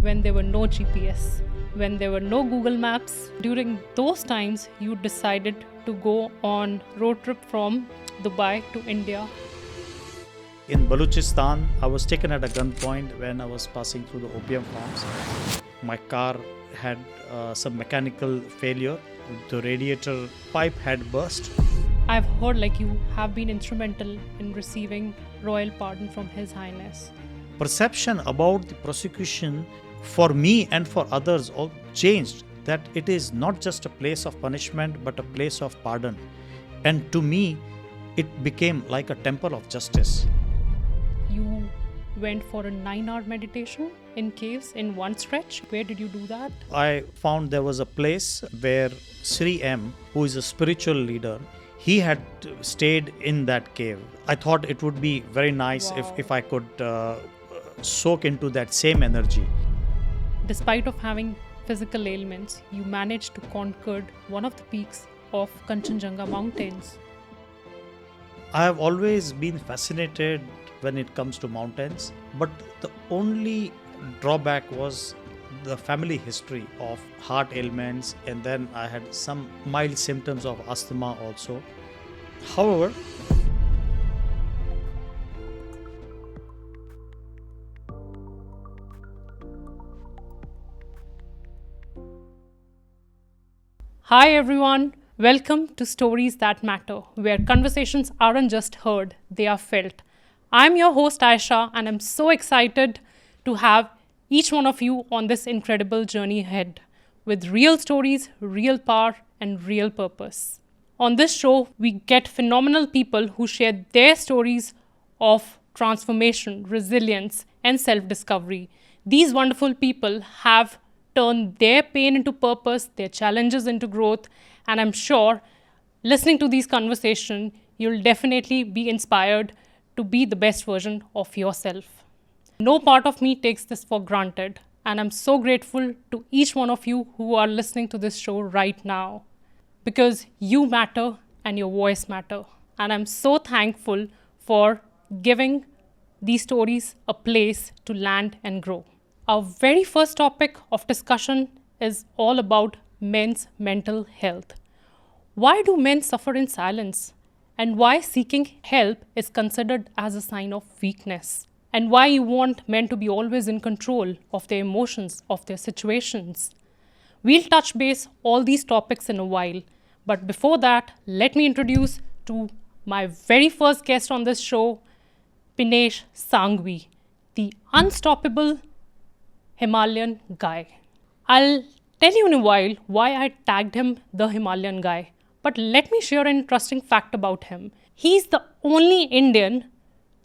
when there were no GPS, when there were no Google Maps. During those times, you decided to go on road trip from Dubai to India. In Balochistan, I was taken at a gunpoint when I was passing through the opium farms. My car had some mechanical failure. The radiator pipe had burst. I've heard you have been instrumental in receiving royal pardon from His Highness. Perception about the prosecution for me and for others all changed, that it is not just a place of punishment but a place of pardon. And to me, it became like a temple of justice. You went for a 9-hour meditation in caves in one stretch. Where did you do that? I found there was a place where Sri M, who is a spiritual leader, he had stayed in that cave. I thought it would be very nice if I could soak into that same energy. Despite of having physical ailments, you managed to conquer one of the peaks of Kanchenjunga mountains. I have always been fascinated when it comes to mountains, but the only drawback was the family history of heart ailments, and then I had some mild symptoms of asthma also. However, Hi everyone, welcome to Stories That Matter, where conversations aren't just heard, they are felt. I'm your host Aisha, and I'm so excited to have each one of you on this incredible journey ahead with real stories, real power, and real purpose. On this show, we get phenomenal people who share their stories of transformation, resilience, and self-discovery. These wonderful people have turned their pain into purpose, their challenges into growth, and I'm sure listening to these conversations, you'll definitely be inspired to be the best version of yourself. No part of me takes this for granted, and I'm so grateful to each one of you who are listening to this show right now, because you matter and your voice matter. And I'm so thankful for giving these stories a place to land and grow. Our very first topic of discussion is all about men's mental health. Why do men suffer in silence? And why seeking help is considered as a sign of weakness? And why you want men to be always in control of their emotions, of their situations? We'll touch base all these topics in a while. But before that, let me introduce to my very first guest on this show, Peenesh Sanghvi, the unstoppable Himalayan guy. I'll tell you in a while why I tagged him the Himalayan guy. But let me share an interesting fact about him. He's the only Indian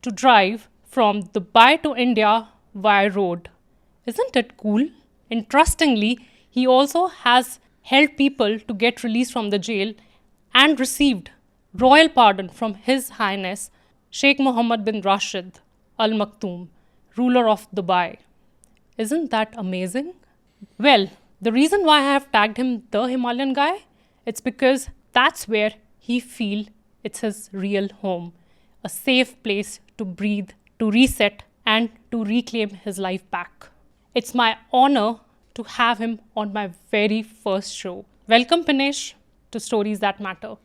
to drive from Dubai to India via road. Isn't it cool? Interestingly, he also has helped people to get released from the jail and received royal pardon from His Highness Sheikh Mohammed bin Rashid Al Maktoum, ruler of Dubai. Isn't that amazing? Well, the reason why I have tagged him the Himalayan guy, it's because that's where he feels it's his real home, a safe place to breathe, to reset, and to reclaim his life back. It's my honor to have him on my very first show. Welcome, Peenesh, to Stories That Matter.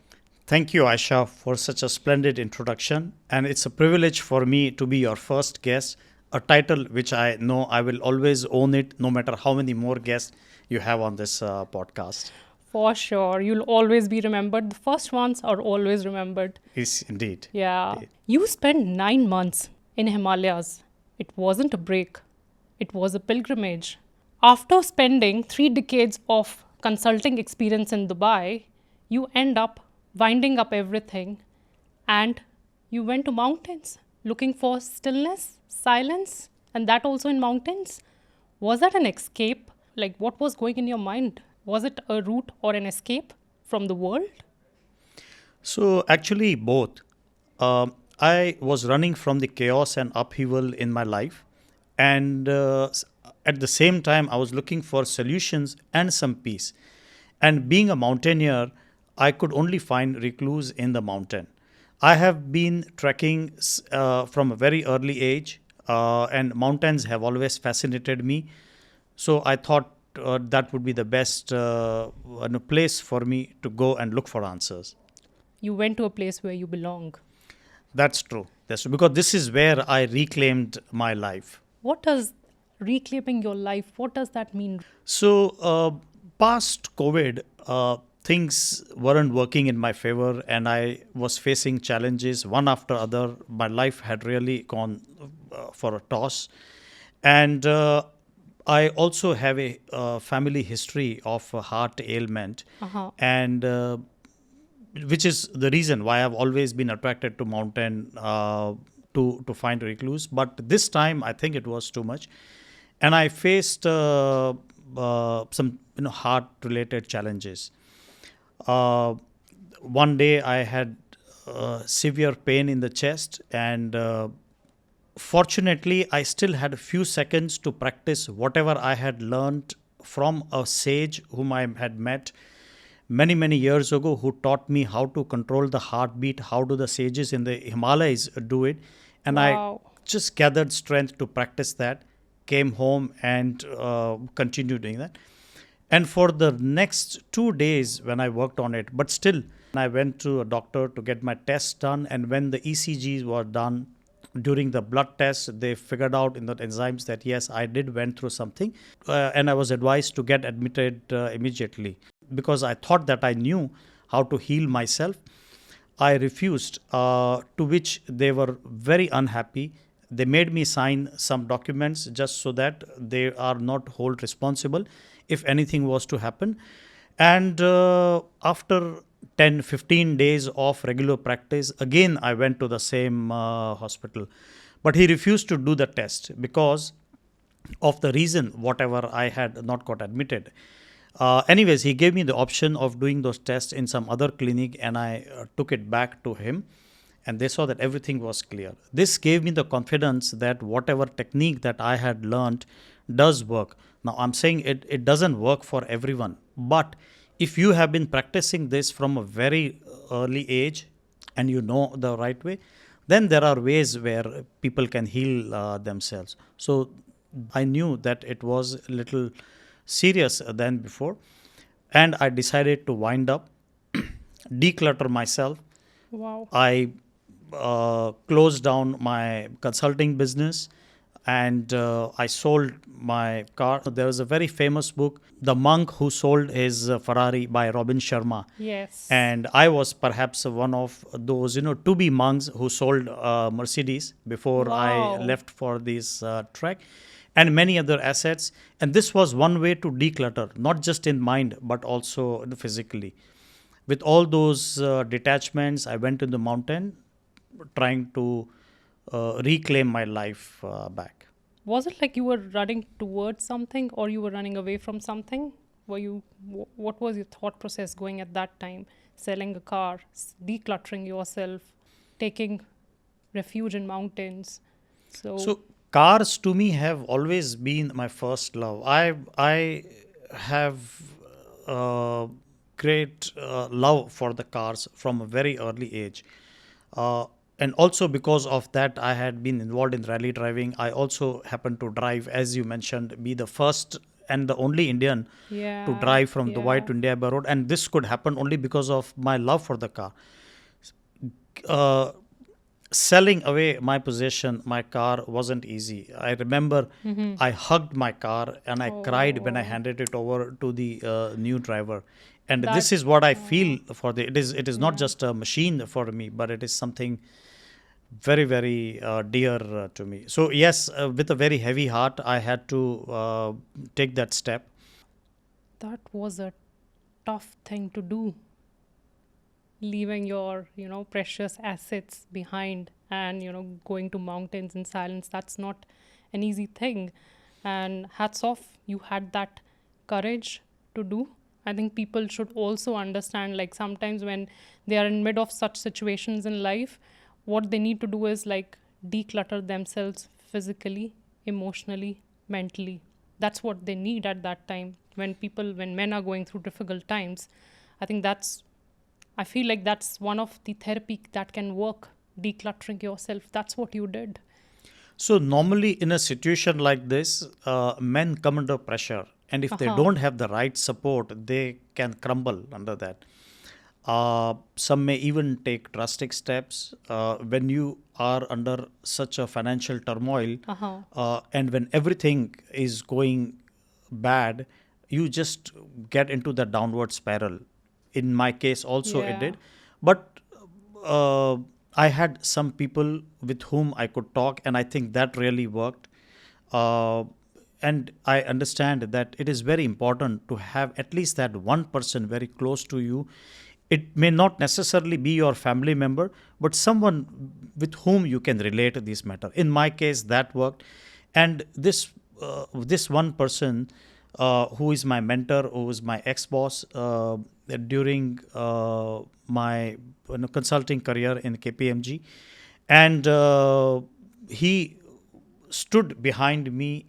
thank you, Aisha, for such a splendid introduction. And it's a privilege for me to be your first guest, a title which I know I will always own it, no matter how many more guests you have on this podcast. For sure, you'll always be remembered. The first ones are always remembered. Yes, indeed. Yeah. Indeed. You spent 9 months in Himalayas. It wasn't a break. It was a pilgrimage. After spending 3 decades of consulting experience in Dubai, you end up winding up everything and you went to mountains looking for stillness, silence, and that also in mountains. Was that an escape? What was going in your mind? Was it a route or an escape from the world? So, actually, both. I was running from the chaos and upheaval in my life. And at the same time, I was looking for solutions and some peace. And being a mountaineer, I could only find recluse in the mountain. I have been trekking from a very early age, and mountains have always fascinated me. So I thought that would be the best place for me to go and look for answers. You went to a place where you belong. That's true. That's true. Because this is where I reclaimed my life. What does reclaiming your life, what does that mean? So, past COVID, things weren't working in my favor, and I was facing challenges one after other. My life had really gone for a toss, and I also have a family history of a heart ailment, Uh-huh. and which is the reason why I've always been attracted to mountain to find recluse. But this time, I think it was too much, and I faced some heart related challenges. Uh, One day, I had severe pain in the chest, and fortunately, I still had a few seconds to practice whatever I had learned from a sage whom I had met many years ago, who taught me how to control the heartbeat. How do the sages in the Himalayas do it? And I Wow. just gathered strength to practice that, came home and continued doing that. And for the next 2 days when I worked on it, but still I went to a doctor to get my tests done. And when the ECGs were done, during the blood test, they figured out in the enzymes that yes, I did went through something, and I was advised to get admitted immediately, because I thought that I knew how to heal myself. I refused, to which they were very unhappy. They made me sign some documents just so that they are not held responsible if anything was to happen. And after 10-15 days of regular practice, again I went to the same hospital. But he refused to do the test because of the reason, whatever, I had not got admitted. Anyways, he gave me the option of doing those tests in some other clinic, and I took it back to him, and they saw that everything was clear. This gave me the confidence that whatever technique that I had learned does work. Now, I'm saying it doesn't work for everyone, but if you have been practicing this from a very early age and you know the right way, then there are ways where people can heal themselves. So I knew that it was a little serious than before, and I decided to wind up, declutter myself. Wow. I closed down my consulting business, and I sold my car. There was a very famous book, The Monk Who Sold His Ferrari, by Robin Sharma. Yes. And I was perhaps one of those, to be monks who sold Mercedes before I Wow. left for this trek, and many other assets. And this was one way to declutter, not just in mind, but also physically. With all those detachments, I went to the mountain trying to reclaim my life back. Was it like you were running towards something or you were running away from something? What was your thought process going at that time? Selling a car, decluttering yourself, taking refuge in mountains. So, So cars to me have always been my first love. I have great love for the cars from a very early age. And also because of that, I had been involved in rally driving. I also happened to drive, as you mentioned, be the first and the only Indian to yeah, drive from Dubai yeah. to India by road. And this could happen only because of my love for the car. Uh, Selling away my possession, my car, wasn't easy. I remember I hugged my car and I cried when I Oh, handed it over to the new driver. And that, this is what I oh, feel for the. It is not yeah. just a machine for me, but it is something very dear to me. So yes, with a very heavy heart, I had to take that step. That was a tough thing to do, leaving your, precious assets behind and, going to mountains in silence. That's not an easy thing. And hats off, you had that courage to do. I think people should also understand, like, sometimes when they are in mid of such situations in life, what they need to do is like declutter themselves physically, emotionally, mentally. That's what they need at that time. When men are going through difficult times, I think I feel like that's one of the therapy that can work, decluttering yourself. That's what you did. So normally in a situation like this, men come under pressure, and if they Uh-huh. don't have the right support, they can crumble under that. Some may even take drastic steps when you are under such a financial turmoil, Uh-huh. and when everything is going bad, you just get into the downward spiral. In my case, also it Yeah. did, but uh, I had some people with whom I could talk, and I think that really worked. Uh, and I understand that it is very important to have at least that one person very close to you. It may not necessarily be your family member, but someone with whom you can relate this matter. In my case, that worked, and this one person who is my mentor, who is my ex boss during my consulting career in KPMG, and he stood behind me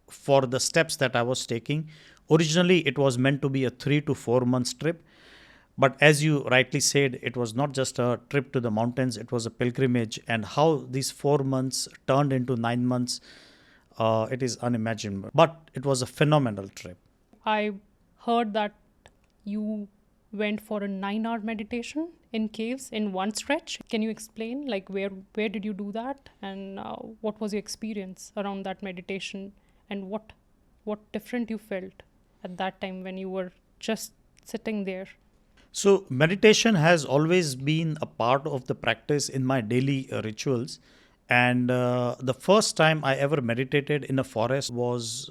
for the steps that I was taking. Originally, it was meant to be a 3 to 4 months trip, but as you rightly said, it was not just a trip to the mountains, it was a pilgrimage. And how these 4 months turned into 9 months, it is unimaginable. But it was a phenomenal trip. I heard that you went for a 9-hour meditation in caves in one stretch. Can you explain, like, where did you do that, and what was your experience around that meditation, and what different you felt at that time when you were just sitting there? So, meditation has always been a part of the practice in my daily rituals. And the first time I ever meditated in a forest was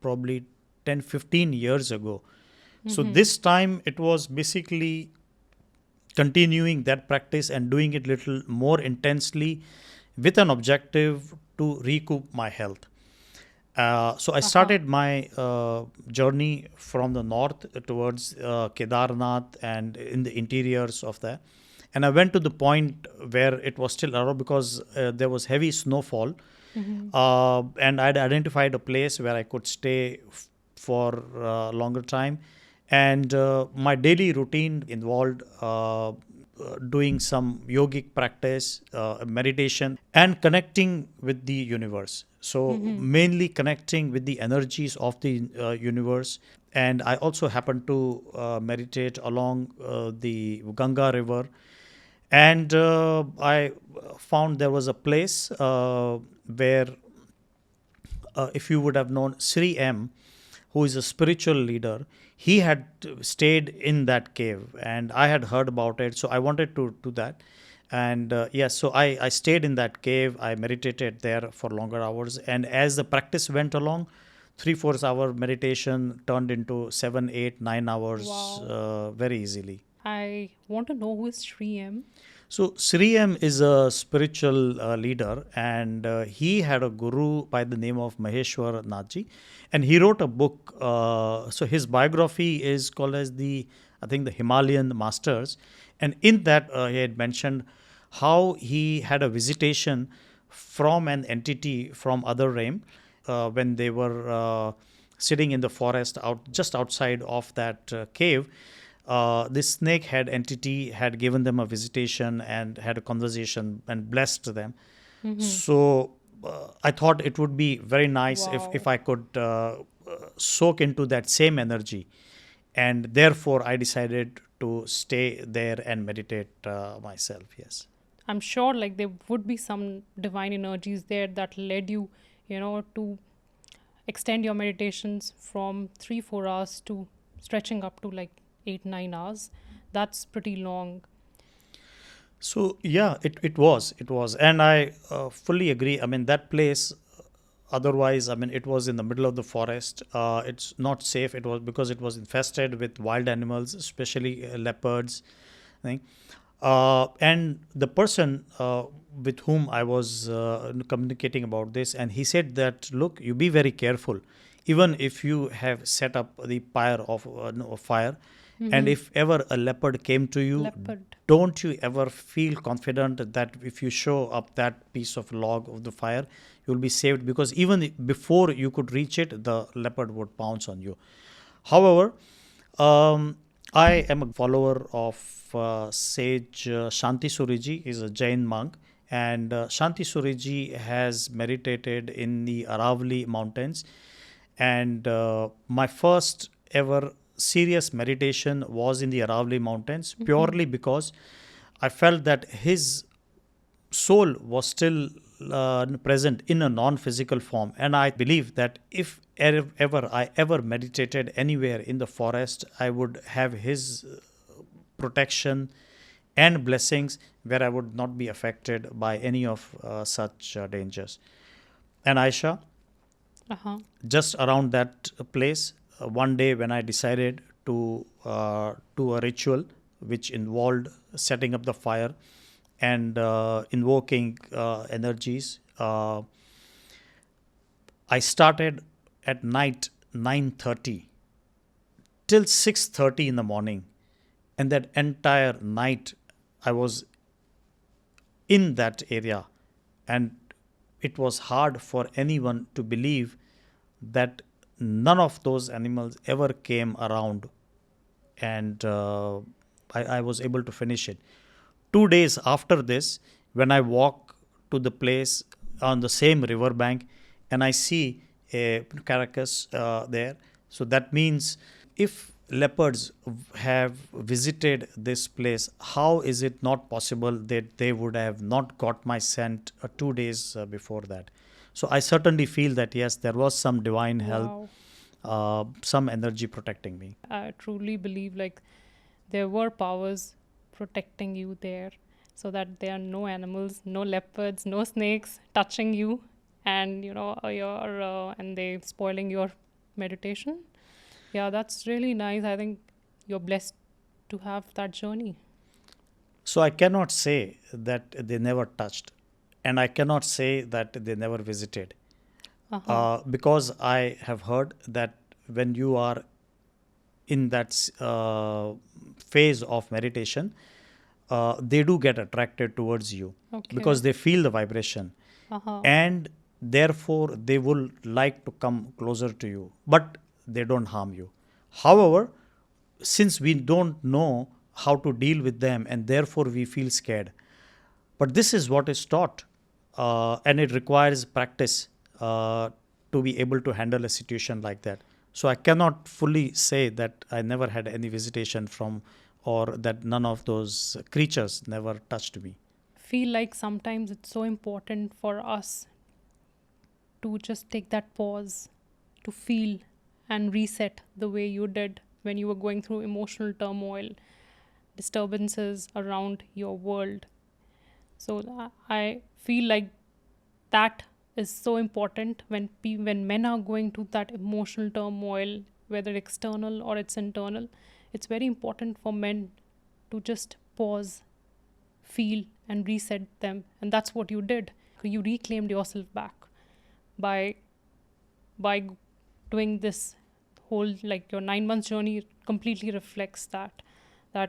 probably 10, 15 years ago. So, this time it was basically continuing that practice and doing it little more intensely with an objective to recoup my health. So I Uh-huh. started my journey from the north towards Kedarnath and in the interiors of that. And I went to the point where it was still around because there was heavy snowfall. And I'd identified a place where I could stay for a longer time. And my daily routine involved doing some yogic practice, meditation, and connecting with the universe. So, mainly connecting with the energies of the universe. And I also happened to meditate along the Ganga River. And I found there was a place where if you would have known Sri M, who is a spiritual leader, he had stayed in that cave, and I had heard about it, so I wanted to do that. And yes, so I stayed in that cave. I meditated there for longer hours, and as the practice went along, 3 4 hour meditation turned into 7 8 9 hours Wow. very easily. I want to know who is Sri M. So Sri M is a spiritual leader, and he had a guru by the name of Maheshwar Nathji, and he wrote a book. So his biography is called as I think, the Himalayan Masters, and in that he had mentioned how he had a visitation from an entity from other realm when they were sitting in the forest out just outside of that cave. This snake head entity had given them a visitation and had a conversation and blessed them. So I thought it would be very nice if Wow. I could soak into that same energy. And therefore, I decided to stay there and meditate myself. Yes. I'm sure like there would be some divine energies there that led you, to extend your meditations from 3 4 hours to stretching up to like 8 9 hours. That's pretty long. So yeah, it was, and I fully agree. I mean, that place. Otherwise, I mean, it was in the middle of the forest. It's not safe. It was because it was infested with wild animals, especially leopards. Thing. And the person with whom I was communicating about this, and he said that, look, you be very careful, even if you have set up the pyre of no, fire, and if ever a leopard came to you, Leopard. don't you ever feel confident that if you show up that piece of log of the fire, you'll be saved, because even before you could reach it, the leopard would pounce on you. However, um, I am a follower of sage Shanti Suriji. Is a Jain monk, And Shanti Suriji has meditated in the Aravali mountains. And my first ever serious meditation was in the Aravali mountains, purely because I felt that his soul was still present in a non-physical form. And I believe that if ever I ever meditated anywhere in the forest, I would have his protection and blessings, where I would not be affected by any of such dangers. And Aisha, Uh-huh. just around that place, one day when I decided to do a ritual which involved setting up the fire and invoking energies, I started at night 9:30 till 6:30 in the morning, and that entire night I was in that area, and it was hard for anyone to believe that none of those animals ever came around, and I was able to finish it. 2 days after this, when I walk to the place on the same river bank and I see a carcass there, so that means if leopards have visited this place, how is it not possible that they would have not got my scent 2 days before that? So I certainly feel that yes, there was some divine help, Wow. some energy protecting me. I truly believe like there were powers protecting you there so that there are no animals, no leopards, no snakes touching you and and they spoiling your meditation. Yeah, that's really nice. I think you're blessed to have that journey. So I cannot say that they never touched, and I cannot say that they never visited, Uh-huh. because I have heard that when you are in that phase of meditation, they do get attracted towards you Okay. because they feel the vibration, Uh-huh. and therefore they will like to come closer to you, but they don't harm you. However, since we don't know how to deal with them, and therefore we feel scared, but this is what is taught, and it requires practice to be able to handle a situation like that. So I cannot fully say that I never had any visitation from, or that none of those creatures never touched me. Feel like sometimes it's so important for us to just take that pause to feel and reset the way you did when you were going through emotional turmoil, disturbances around your world. So I feel like that is so important when when men are going through that emotional turmoil, whether external or it's internal. It's very important for men to just pause, feel, and reset them, and that's what you did. You reclaimed yourself back by by doing this whole, like, your 9 months journey completely reflects that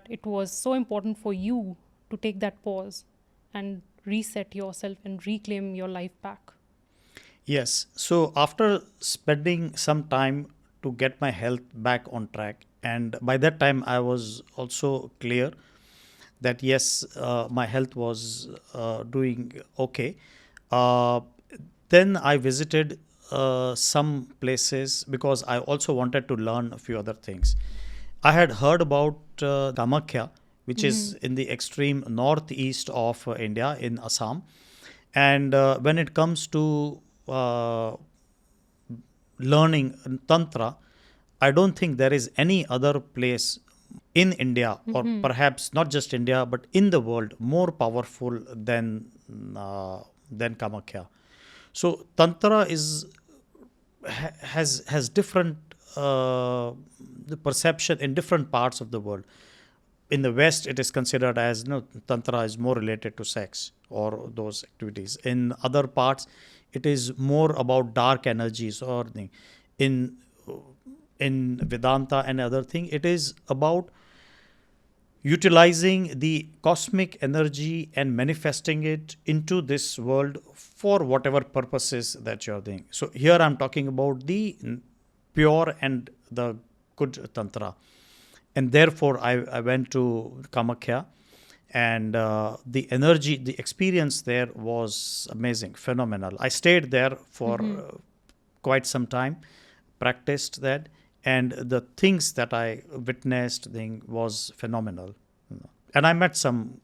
it was so important for you to take that pause and reset yourself and reclaim your life back. Yes. So after spending some time to get my health back on track, and by that time I was also clear that yes, my health was doing okay. Uh, then I visited some places because I also wanted to learn a few other things. I had heard about Kamakhya, which is Hmm. in the extreme northeast of India in Assam. And when it comes to uh, learning Tantra, I don't think there is any other place in India, or Hmm. perhaps not just India, but in the world, more powerful than Kamakhya. So Tantra has different the perception in different parts of the world. In the West, it is considered as, Tantra is more related to sex or those activities. In other parts, it is more about dark energies or thing. In in Vedanta and other thing, it is about utilizing the cosmic energy and manifesting it into this world for whatever purposes that you're doing. So here I'm talking about the pure and the good Tantra. And therefore I went to Kamakhya, and the energy, the experience there was amazing, phenomenal. I stayed there for quite some time, practiced that, and the things that I witnessed thing was phenomenal. And I met some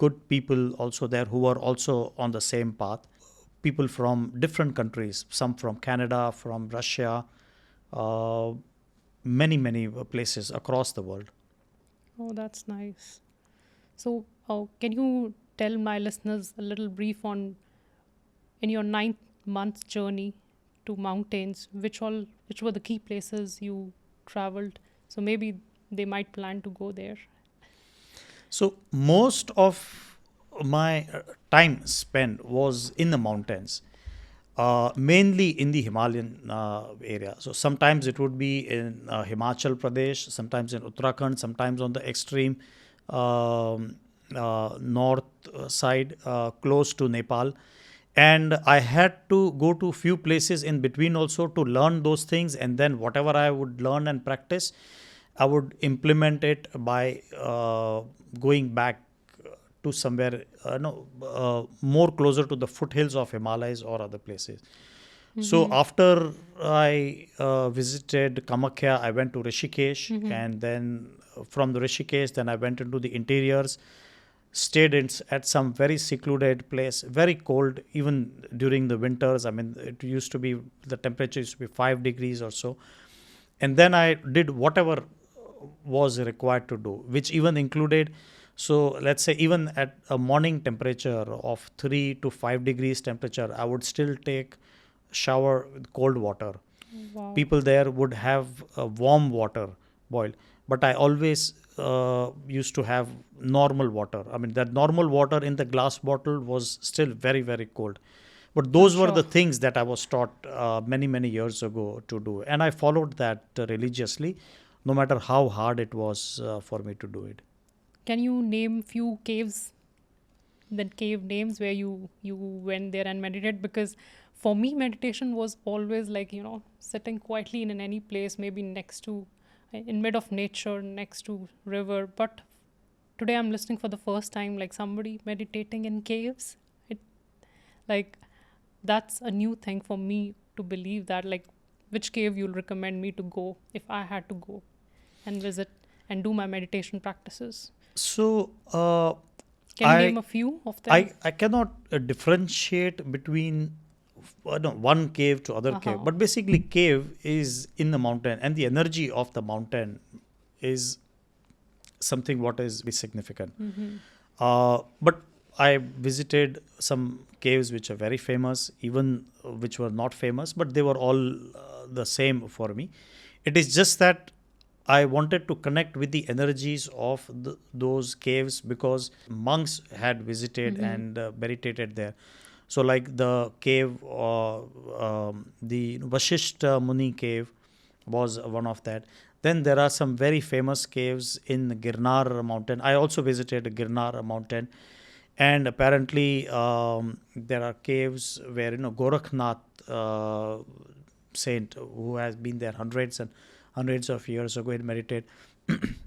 good people also there who were also on the same path. People from different countries, some from Canada, from Russia, uh, many places across the world. Oh, that's nice. So, can you tell my listeners a little brief on in your 9 month journey to mountains, which were the key places you traveled? So maybe they might plan to go there. So most of my time spent was in the mountains, mainly in the Himalayan area. So sometimes it would be in Himachal Pradesh, sometimes in Uttarakhand, sometimes on the extreme north side, close to Nepal. And I had to go to few places in between also to learn those things, and then whatever I would learn and practice, I would implement it by going back to somewhere no more closer to the foothills of Himalayas or other places. So after I visited Kamakhya, I went to Rishikesh, and then from the Rishikesh, then I went into the interiors, stayed at some very secluded place, very cold even during the winters. I mean, it used to be, the temperature used to be 5 degrees or so. And then I did whatever was required to do, which even included, so let's say even at a morning temperature of 3 to 5 degrees temperature, I would still take shower with cold water. Wow. People there would have warm water boiled, but I always used to have normal water. I mean, that normal water in the glass bottle was still very cold. But those were Sure. the things that I was taught many years ago to do, and I followed that religiously, no matter how hard it was for me to do it. Can you name few caves, the cave names where you went there and meditated? Because for me, meditation was always like, sitting quietly in any place, maybe next to, in mid of nature, next to river. But today I'm listening for the first time, like somebody meditating in caves. It like that's a new thing for me to believe that, like, which cave you'll recommend me to go if I had to go and visit and do my meditation practices. So Can you name I a few of them? I cannot differentiate between no, one cave to other cave, Uh-huh. but basically cave is in the mountain, and the energy of the mountain is something what is be significant. But I visited some caves which are very famous, even which were not famous, but they were all the same for me. It is just that I wanted to connect with the energies of those caves because monks had visited and meditated there. So, like the cave, the Vashishta Muni cave was one of that. Then there are some very famous caves in Girnar mountain. I also visited Girnar mountain, and apparently there are caves where Gorakhnath saint who has been there hundreds and hundreds of years ago and meditate.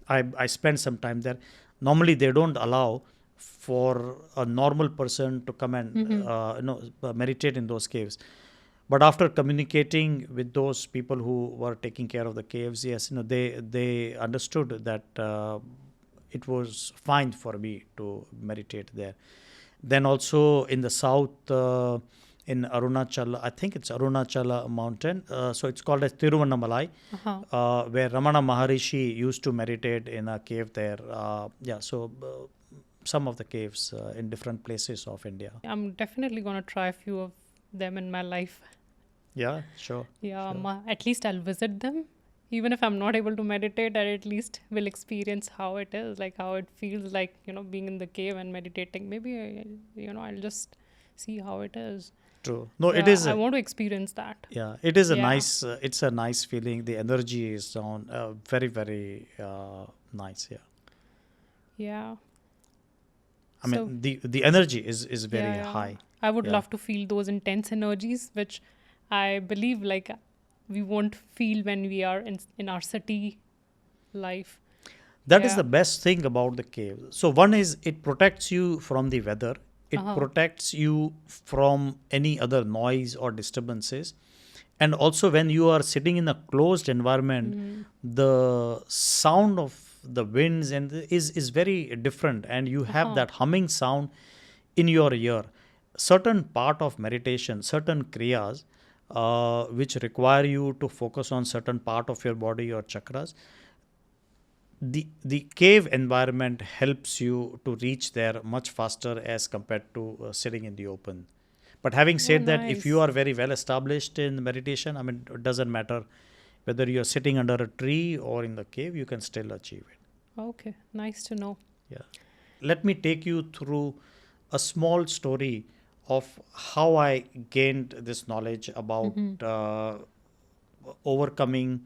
I spent some time there. Normally they don't allow for a normal person to come and meditate in those caves. But after communicating with those people who were taking care of the caves, yes, they understood that it was fine for me to meditate there. Then also in the south, in Arunachal, I think it's Arunachala mountain. So it's called as Tiruvannamalai, Uh-huh. where Ramana Maharishi used to meditate in a cave there. Yeah, so some of the caves in different places of India. I'm definitely going to try a few of them in my life. Yeah, sure. Yeah, Sure. at least I'll visit them. Even if I'm not able to meditate, I at least will experience how it is, like how it feels like, being in the cave and meditating. Maybe, I'll just see how it is. True. No, it Yeah, is I a want to experience that. yeah, it is a Yeah. nice. It's a nice feeling. The energy is on very nice. Yeah. Yeah. I So, mean the energy is yeah, very yeah. high. I would Yeah. love to feel those intense energies, which I believe we won't feel when we are in our city life. That is Yeah. the best thing about the cave. So one is it protects you from the weather. It Uh-huh. protects you from any other noise or disturbances. And also when you are sitting in a closed environment, the sound of the winds and is very different, and you have Uh-huh. that humming sound in your ear. Certain part of meditation, certain kriyas, which require you to focus on certain part of your body or chakras, the cave environment helps you to reach there much faster as compared to sitting in the open. But having Oh, said that, if you nice. are very well established in meditation, I mean, it doesn't matter whether you're sitting under a tree or in the cave, you can still achieve it. Okay, nice to know. Yeah. Let me take you through a small story of how I gained this knowledge about overcoming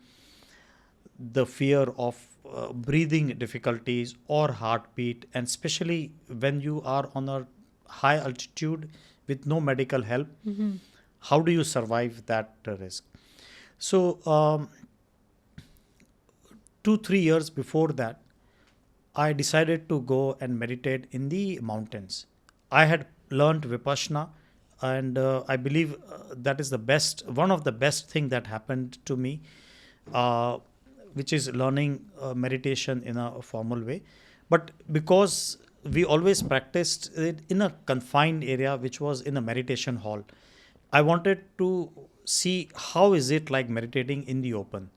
the fear of breathing difficulties or heartbeat, and especially when you are on a high altitude with no medical help. How do you survive that risk? So 2 3 years before that, I decided to go and meditate in the mountains. I had learned Vipassana, and I believe that is the best, one of the best thing that happened to me, uh, which is learning meditation in a formal way. But because we always practiced it in a confined area, which was in a meditation hall, I wanted to see how is it like meditating in the open.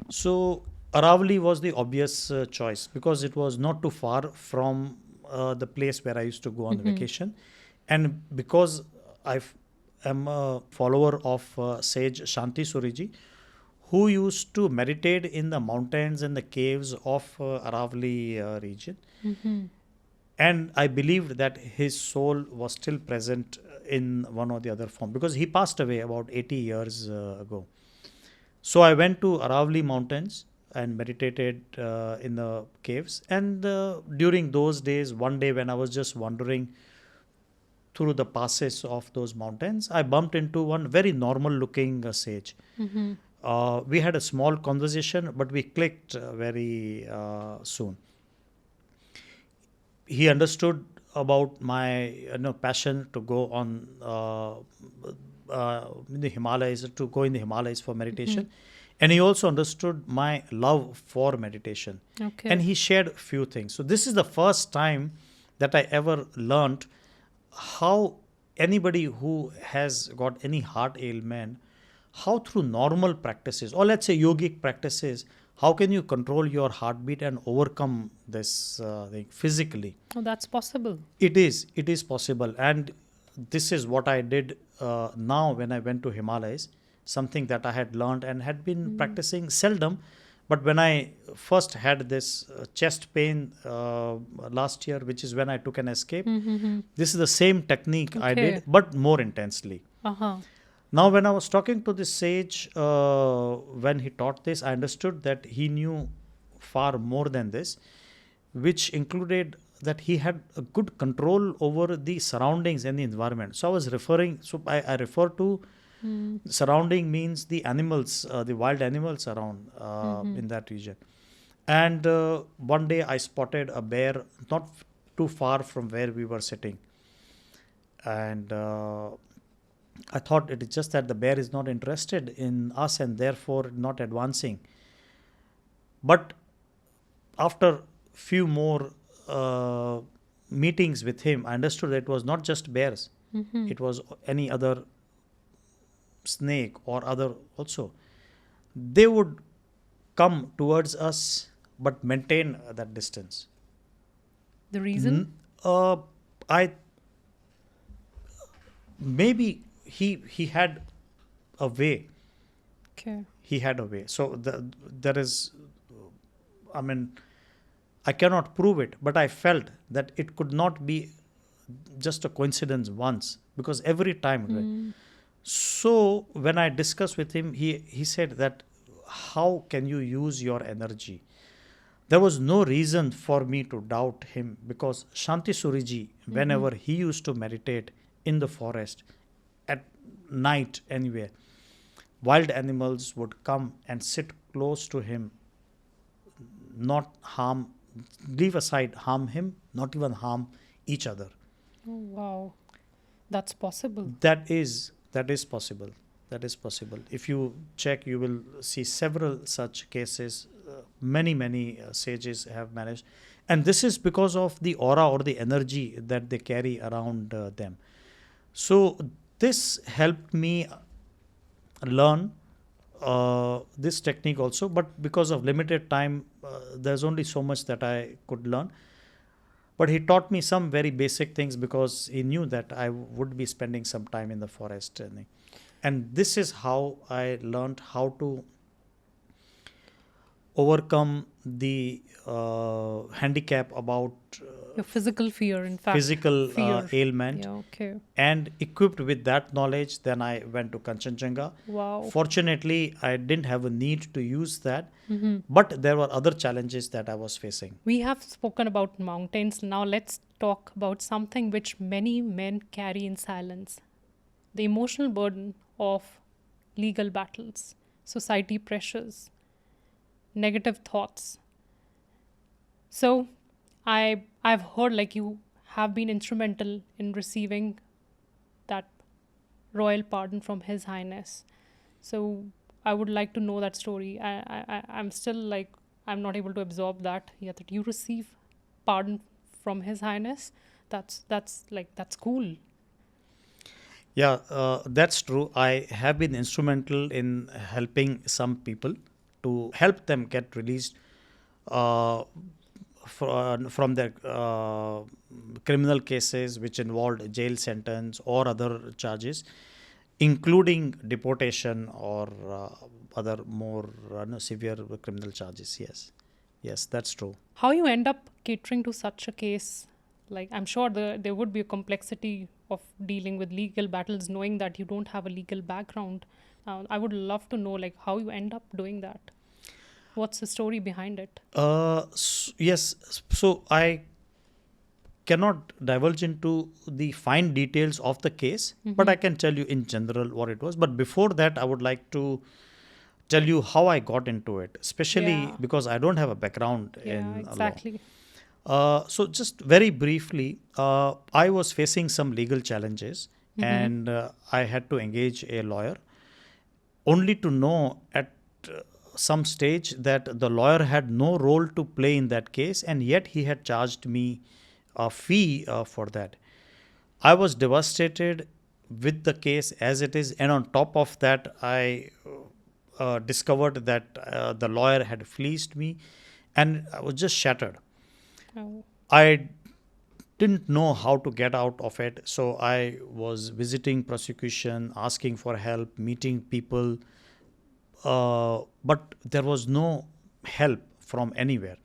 So Aravali was the obvious choice because it was not too far from the place where I used to go on vacation, and because am a follower of sage Shanti Suriji, who used to meditate in the mountains and the caves of Aravali region, and I believed that his soul was still present in one or the other form because he passed away about 80 years ago. So I went to Aravali Mountains and meditated in the caves. And during those days, one day when I was just wandering through the passes of those mountains, I bumped into one very normal looking sage. We had a small conversation, but we clicked very soon. He understood about my passion to go on in the Himalayas, to go in the Himalayas for meditation, and he also understood my love for meditation, and Okay. he shared a few things. So this is the first time that I ever learned how anybody who has got any heart ailment, how through normal practices or let's say yogic practices, how can you control your heartbeat and overcome this thing physically. Oh, that's possible. It is possible, and this is what I did now when I went to Himalayas, something that I had learned and had been practicing seldom. But when I first had this chest pain last year, which is when I took an escape, this is the same technique I did, Okay. but more intensely. Uh-huh. Now, when I was talking to this sage, when he taught this, I understood that he knew far more than this, which included that he had a good control over the surroundings and the environment. So I was referring, so I refer to surrounding means the animals, the wild animals around in that region. And one day I spotted a bear not too far from where we were sitting. And I thought it is just that the bear is not interested in us and therefore not advancing. But after few more meetings with him, I understood that it was not just bears. It was any other snake or other also. They would come towards us but maintain that distance. The reason? Uh, I maybe he had a way. Okay. He had a way. So there is, I mean, I cannot prove it, but I felt that it could not be just a coincidence once because every time. Right? So when I discussed with him, he said that how can you use your energy? There was no reason for me to doubt him because Shanti Suriji, whenever he used to meditate in the forest at night anywhere, wild animals would come and sit close to him, not harm leave aside harm him, not even harm each other. Oh, wow. That's possible. That is possible. That is possible. If you check, you will see several such cases. Many sages have managed, and this is because of the aura or the energy that they carry around them. So this helped me learn this technique also, but because of limited time, there's only so much that I could learn. But he taught me some very basic things because he knew that I would be spending some time in the forest. And this is how I learned how to overcome the handicap about Your physical fear, in fact. physical Fear. ailment. Yeah, okay. And equipped with that knowledge, then I went to Kanchenjunga. Wow. Fortunately, I didn't have a need to use that, but there were other challenges that I was facing. We have spoken about mountains. Now let's talk about something which many men carry in silence: the emotional burden of legal battles, society pressures, negative thoughts. So, I've heard like you have been instrumental in receiving that royal pardon from His Highness. So, I would like to know that story. I'm still like I'm not able to absorb that yet. That you receive pardon from His Highness. That's cool. Yeah, that's true. I have been instrumental in helping some people to help them get released uh, from their criminal cases which involved jail sentence or other charges, including deportation or other more severe criminal charges. Yes, that's true. How you end up catering to such a case? Like, I'm sure there would be a complexity of dealing with legal battles, knowing that you don't have a legal background. I would love to know, like, how you end up doing that. What's the story behind it? Yes, so I cannot divulge into the fine details of the case, but I can tell you in general what it was. But before that, I would like to tell you how I got into it, especially Yeah. because I don't have a background Yeah, in law. exactly. So just very briefly, I was facing some legal challenges, and I had to engage a lawyer, only to know at some stage that the lawyer had no role to play in that case, and yet he had charged me a fee for that. I was devastated with the case as it is, and on top of that, I discovered that the lawyer had fleeced me, and I was just shattered. Oh, I didn't know how to get out of it, so I was visiting prosecution, asking for help, meeting people, but there was no help from anywhere.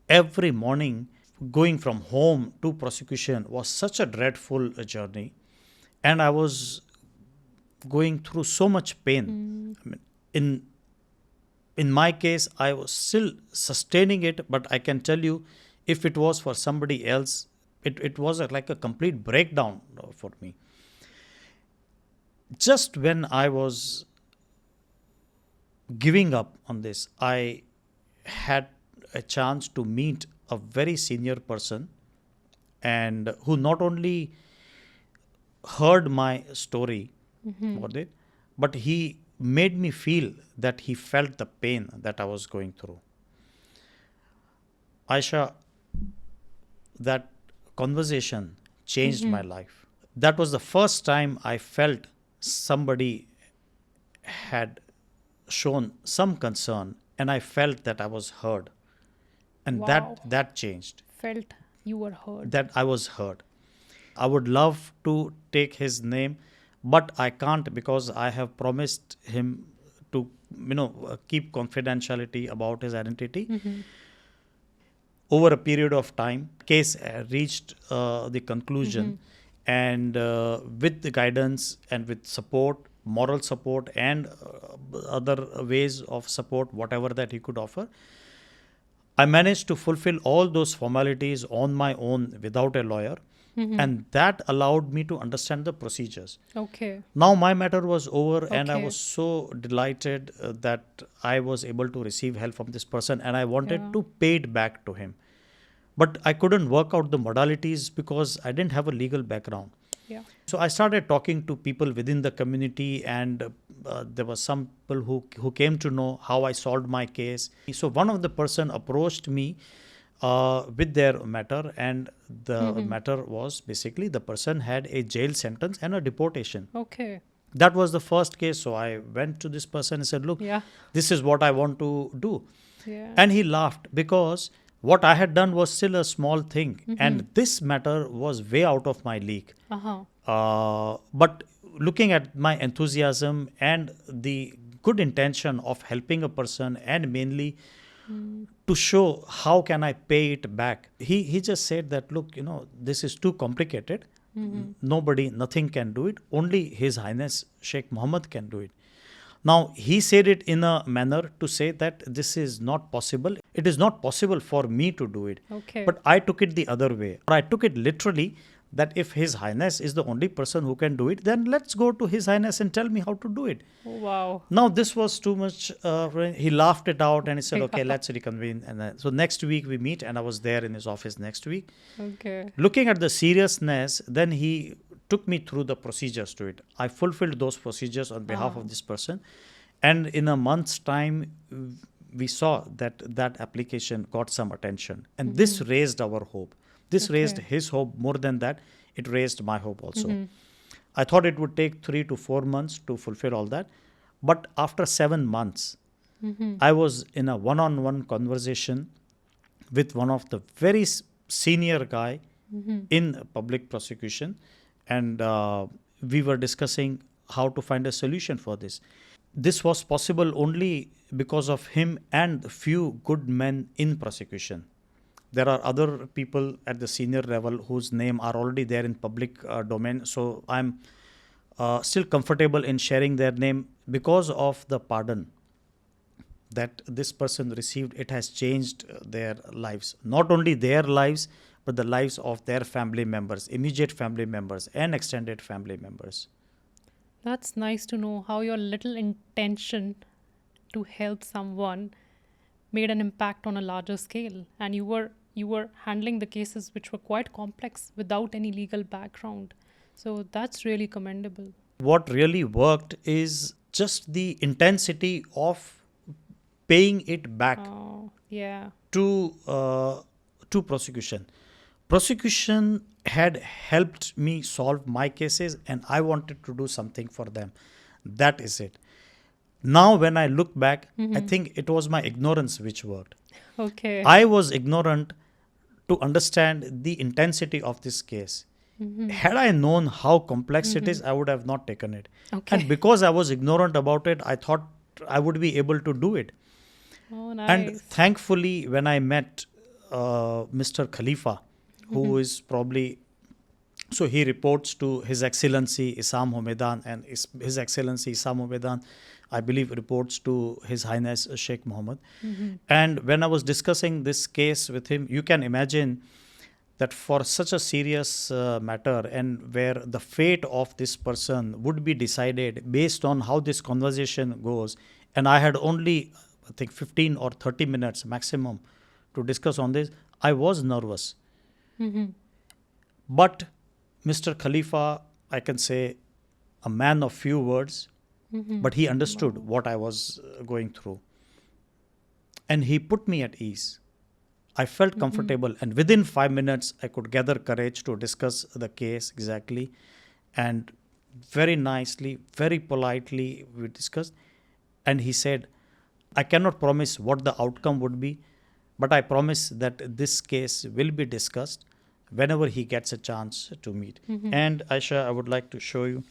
Every morning, going from home to prosecution was such a dreadful journey, and I was going through so much pain. I mean, in my case, I was still sustaining it, but I can tell you, if it was for somebody else, it was like a complete breakdown for me. Just when I was giving up on this, I had a chance to meet a very senior person, and who not only heard my story about it, but he made me feel that he felt the pain that I was going through. Aisha, that conversation changed my life. That was the first time I felt somebody had shown some concern, and I felt that I was heard, and wow. that changed. Felt you were heard. That I was heard. I would love to take his name, but I can't because I have promised him to keep confidentiality about his identity. Over a period of time, case reached the conclusion, and with the guidance and with support, moral support, and other ways of support, whatever that he could offer, I managed to fulfill all those formalities on my own without a lawyer. And that allowed me to understand the procedures. Okay. Now my matter was over, and I Okay. was so delighted that I was able to receive help from this person, and I wanted Yeah. to pay it back to him. But I couldn't work out the modalities because I didn't have a legal background. Yeah. So I started talking to people within the community, and there were some people who came to know how I solved my case. So one of the person approached me with their matter, and the matter was basically the person had a jail sentence and a deportation. Okay. That was the first case. So I went to this person and said, look, Yeah. this is what I want to do. Yeah. And he laughed because what I had done was still a small thing. And this matter was way out of my league. Uh-huh. But looking at my enthusiasm and the good intention of helping a person, and mainly to show how can I pay it back, he just said that, look, this is too complicated. Nobody, nothing can do it. Only His Highness Sheikh Mohammed can do it. Now, he said it in a manner to say that this is not possible. It is not possible for me to do it. Okay. But I took it the other way. I took it literally that if His Highness is the only person who can do it, then let's go to His Highness and tell me how to do it. Oh, wow. Now, this was too much. He laughed it out and he said, okay, let's reconvene. And so next week we meet, and I was there in his office next week. Okay. Looking at the seriousness, then he took me through the procedures to it. I fulfilled those procedures on behalf of this person. And in a month's time, we saw that that application got some attention. And this raised our hope. This raised his hope more than that. It raised my hope also. I thought it would take 3 to 4 months to fulfill all that. But after 7 months, I was in a one-on-one conversation with one of the very senior guy in public prosecution. And we were discussing how to find a solution for this. This was possible only because of him and a few good men in prosecution. There are other people at the senior level whose name are already there in public domain. So I'm still comfortable in sharing their name because of the pardon that this person received. It has changed their lives. Not only their lives, but the lives of their family members, immediate family members, and extended family members. That's nice to know how your little intention to help someone made an impact on a larger scale, and you were handling the cases which were quite complex without any legal background. So that's really commendable. What really worked is just the intensity of paying it back Oh, yeah. to prosecution. Prosecution had helped me solve my cases, and I wanted to do something for them. That is it. Now, when I look back, I think it was my ignorance which worked. Okay. I was ignorant to understand the intensity of this case. Had I known how complex it is, I would have not taken it. Okay. And because I was ignorant about it, I thought I would be able to do it. Oh, nice. And thankfully, when I met Mr. Khalifa, who is probably, so he reports to His Excellency Isam Homedan, and His Excellency Isam Homedan, I believe, reports to His Highness Sheikh Mohammed. And when I was discussing this case with him, you can imagine that for such a serious matter, and where the fate of this person would be decided based on how this conversation goes, and I had only, I think, 15 or 30 minutes maximum to discuss on this, I was nervous. But Mr. Khalifa, I can say, a man of few words, but he understood what I was going through. And he put me at ease. I felt comfortable, and within 5 minutes, I could gather courage to discuss the case exactly. And very nicely, very politely, we discussed. And he said, I cannot promise what the outcome would be, but I promise that this case will be discussed whenever he gets a chance to meet. And Aisha, I would like to show you.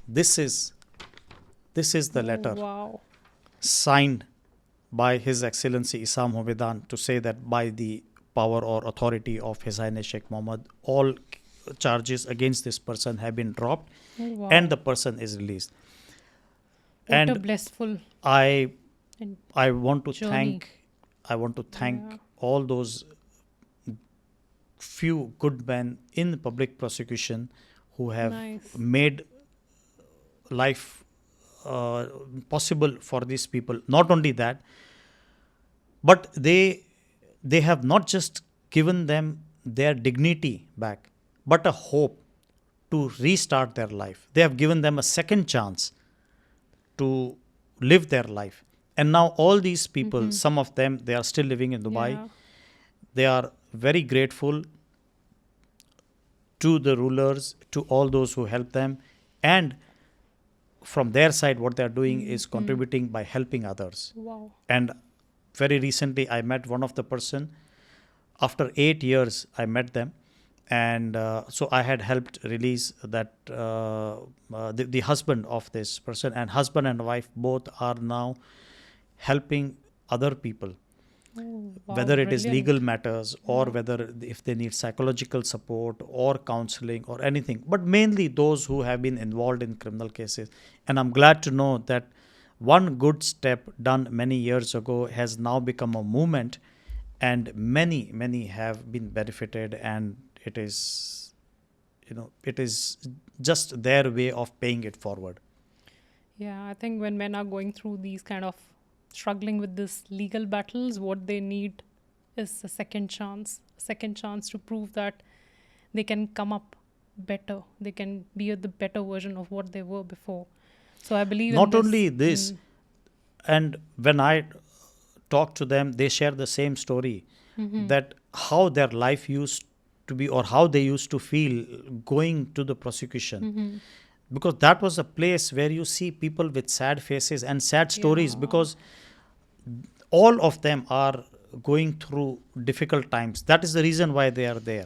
This is the letter Wow. signed by His Excellency Isam Homedan to say that by the power or authority of His Highness Sheikh Mohammed, all charges against this person have been dropped, Oh, wow. and the person is released. What a And blissful I and want to journey. thank Yeah. all those few good men in public prosecution who have Nice. made life uh, possible for these people. Not only that, but they have not just given them their dignity back, but a hope to restart their life. They have given them a second chance to live their life. And now all these people, some of them, they are still living in Dubai. Yeah. They are very grateful to the rulers, to all those who help them, and from their side what they are doing is contributing by helping others. Wow. And very recently I met one of the person. After 8 years I met them, and so I had helped release that the husband of this person, and husband and wife both are now helping other people, Oh, wow. whether it is legal Brilliant. matters or whether if they need psychological support or counseling or anything, but mainly those who have been involved in criminal cases. And I'm glad to know that one good step done many years ago has now become a movement, and many have been benefited, and it is, it is just their way of paying it forward. Yeah, I think when men are going through these kind of struggling with this legal battles, what they need is a second chance to prove that they can come up better. They can be the better version of what they were before. So I believe in Not this. only this, and when I talk to them, they share the same story, that how their life used to be or how they used to feel going to the prosecution, because that was a place where you see people with sad faces and sad stories, Yeah. because all of them are going through difficult times. That is the reason why they are there.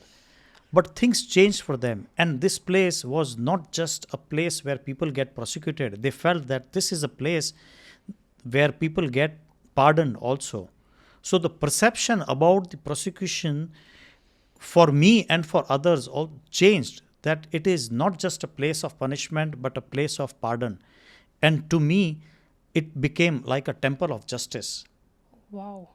But things changed for them, and this place was not just a place where people get prosecuted. They felt that this is a place where people get pardoned also. So the perception about the prosecution for me and for others all changed, that it is not just a place of punishment but a place of pardon. And to me, it became like a temple of justice. Wow.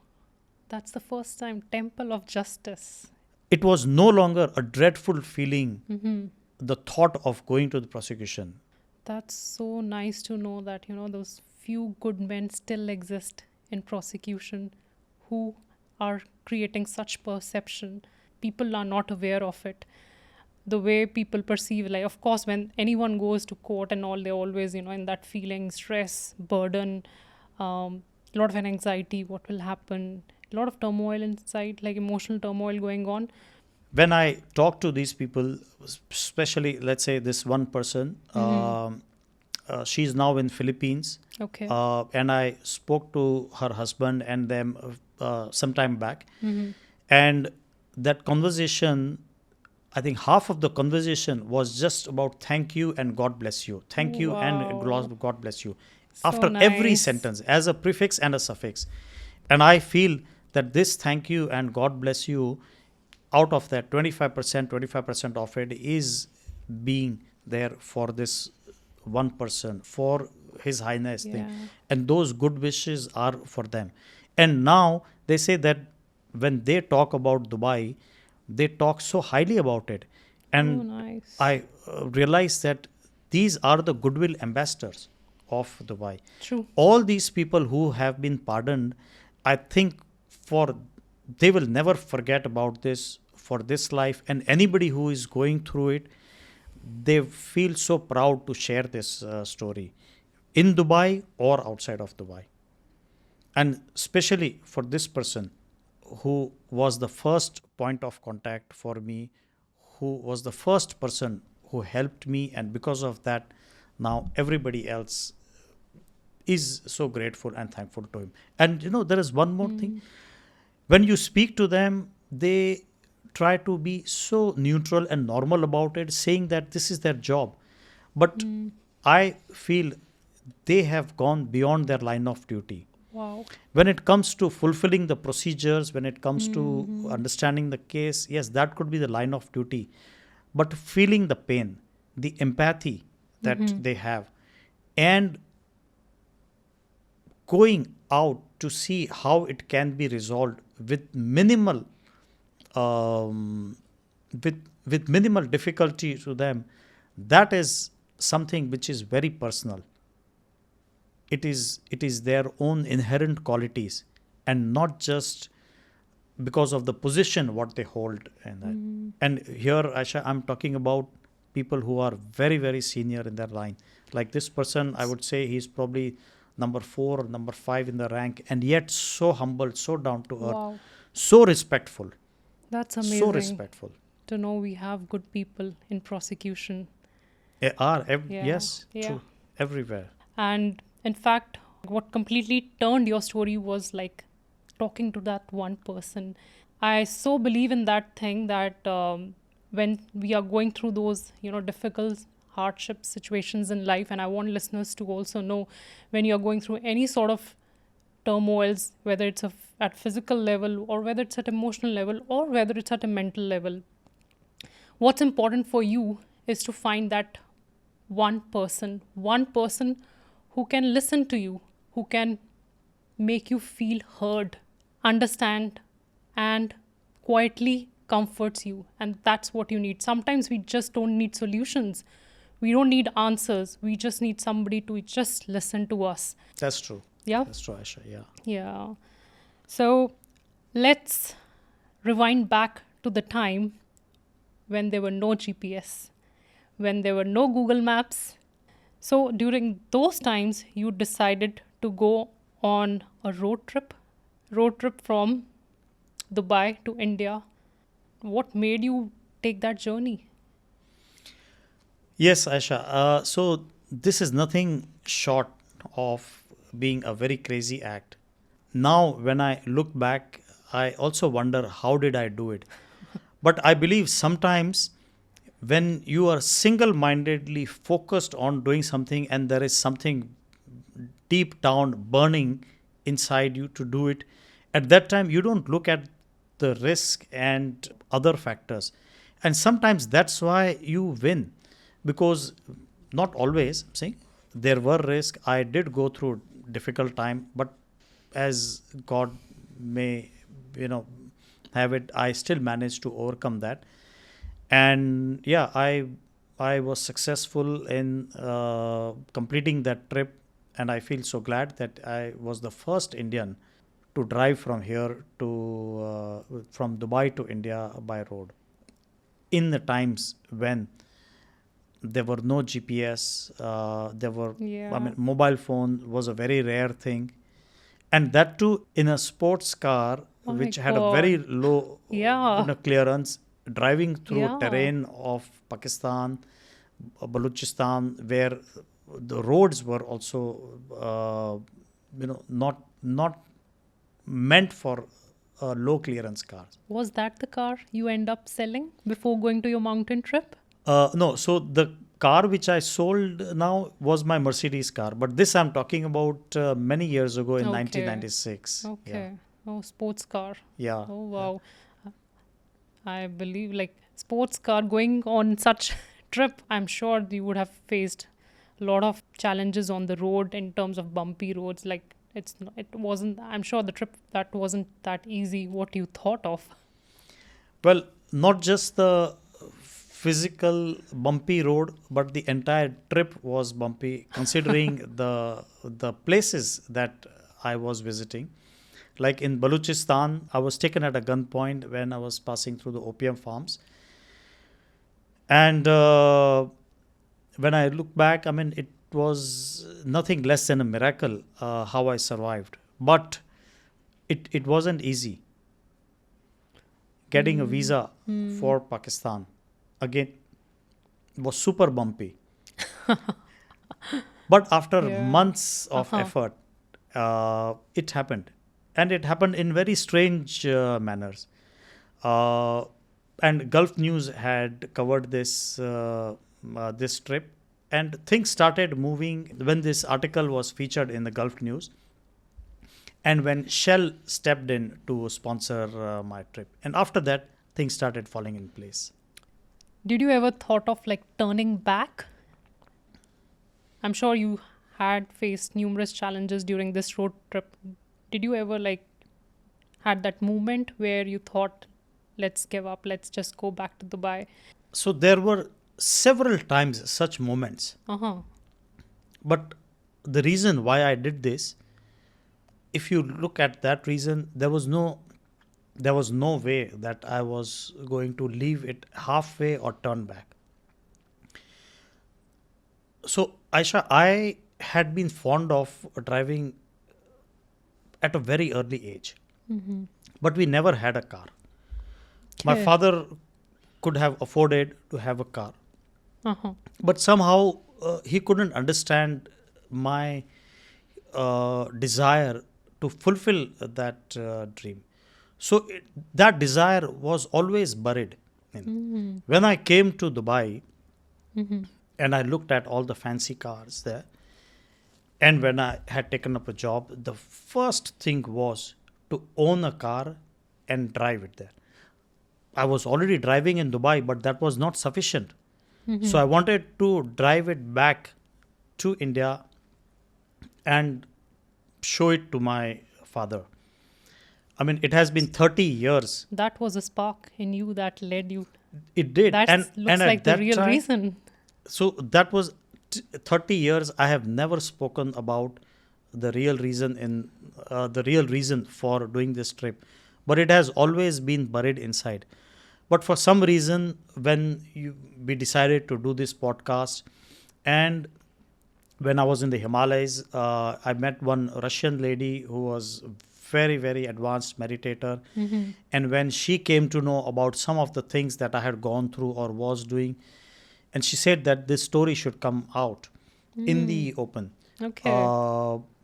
That's the first time. Temple of Justice. It was no longer a dreadful feeling, the thought of going to the prosecution. That's so nice to know that, those few good men still exist in prosecution who are creating such perception. People are not aware of it. The way people perceive, like, of course, when anyone goes to court and all, they're always, in that feeling, stress, burden, a lot of anxiety, what will happen, a lot of turmoil inside, like emotional turmoil going on. When I talk to these people, especially let's say this one person, she's now in Philippines, Okay. and I spoke to her husband and them some time back, and that conversation, I think half of the conversation was just about thank you and God bless you, thank you and Wow. God bless you, So after every nice. sentence as a prefix and a suffix. And I feel that this thank you and God bless you, out of that 25% of it is being there for this one person, for his highness thing, Yeah. and those good wishes are for them. And now they say that when they talk about Dubai, they talk so highly about it. Oh, And nice. I realize that these are the goodwill ambassadors of Dubai. True. All these people who have been pardoned, I think for they will never forget about this for this life, and anybody who is going through it, they feel so proud to share this story in Dubai or outside of Dubai. And especially for this person who was the first point of contact for me, who was the first person who helped me, and because of that, now everybody else is so grateful and thankful to him. And there is one more thing. When you speak to them, they try to be so neutral and normal about it, saying that this is their job. But I feel they have gone beyond their line of duty. Wow. When it comes to fulfilling the procedures, when it comes to understanding the case, yes, that could be the line of duty. But feeling the pain, the empathy that they have, and going out to see how it can be resolved with minimal with minimal difficulty to them, that is something which is very personal. It is their own inherent qualities, and not just because of the position what they hold in that. And here, Aisha, I'm talking about people who are very, very senior in their line. Like this person, I would say he's probably number 4 or number 5 in the rank, and yet so humble, so down to earth, Wow. so respectful, That's so amazing respectful. to know we have good people in prosecution. Yeah. Yes, Yeah. true, everywhere. And in fact, what completely turned your story was like talking to that one person. I so believe in that thing that when we are going through those, difficult hardship situations in life, and I want listeners to also know when you're going through any sort of turmoils, whether it's at physical level or whether it's at emotional level or whether it's at a mental level, what's important for you is to find that one person who can listen to you, who can make you feel heard, understand, and quietly comforts you. And that's what you need. Sometimes we just don't need solutions. We don't need answers. We just need somebody to just listen to us. That's true. Yeah? That's true, Aisha. Yeah. Yeah. So let's rewind back to the time when there were no GPS, when there were no Google Maps. So during those times, you decided to go on a road trip from Dubai to India. What made you take that journey? Yes, Aisha. So this is nothing short of being a very crazy act. Now, when I look back, I also wonder how did I do it. But I believe sometimes when you are single-mindedly focused on doing something and there is something deep down burning inside you to do it, at that time you don't look at the risk and other factors. And sometimes that's why you win, because not always, I'm saying there were risks. I did go through difficult time, but as God may, have it, I still managed to overcome that. And yeah, I was successful in completing that trip, and I feel so glad that I was the first Indian to drive from here to from Dubai to India by road in the times when there were no GPS. There were, I Yeah. mean, mobile phone was a very rare thing, and that too in a sports car Oh my which had a very God. low Yeah. clearance, driving through Yeah. terrain of Pakistan, Balochistan, where the roads were also not meant for low clearance cars. Was that the car you end up selling before going to your mountain trip? No, so the car which I sold now was my Mercedes car, but this I'm talking about many years ago in Okay. 1996. Okay. Oh, sports car. Yeah, Oh, yeah. wow. I believe like sports car going on such trip, I'm sure you would have faced a lot of challenges on the road in terms of bumpy roads. Like it wasn't. I'm sure the trip that wasn't that easy. What you thought of? Well, not just the physical bumpy road, but the entire trip was bumpy, considering the places that I was visiting. Like in Balochistan, I was taken at a gunpoint when I was passing through the opium farms. And when I look back, I mean, it was nothing less than a miracle how I survived. But it wasn't easy getting a visa for Pakistan. Again, was super bumpy. But after Yeah. months of Uh-huh. effort, it happened. And it happened in very strange manners. Uh, and Gulf News had covered this trip, and things started moving when this article was featured in the Gulf News, and when Shell stepped in to sponsor my trip, and after that things started falling in place. Did you ever thought of like turning back? I'm sure you had faced numerous challenges during this road trip. Did you ever like had that moment where you thought let's give up, let's just go back to Dubai? So there were several times such moments. Uh-huh. But the reason why I did this, if you look at that reason, there was no way that I was going to leave it halfway or turn back. So Aisha, I had been fond of driving at a very early age, but we never had a car. My Okay. father could have afforded to have a car, Uh-huh. but somehow he couldn't understand my desire to fulfill that dream. So that desire was always buried. When I came to Dubai and I looked at all the fancy cars there, and when I had taken up a job, the first thing was to own a car and drive it there. I was already driving in Dubai, but that was not sufficient. So I wanted to drive it back to India and show it to my father. I mean, it has been 30 years. That was a spark in you that led you. It did. That looks and at like the that real time, reason. so that was 30 years. I have never spoken about the real reason for doing this trip, but it has always been buried inside. But for some reason, when we decided to do this podcast, and when I was in the Himalayas, I met one Russian lady who was very, very advanced meditator. And when she came to know about some of the things that I had gone through or was doing, and she said that this story should come out in the open, Okay.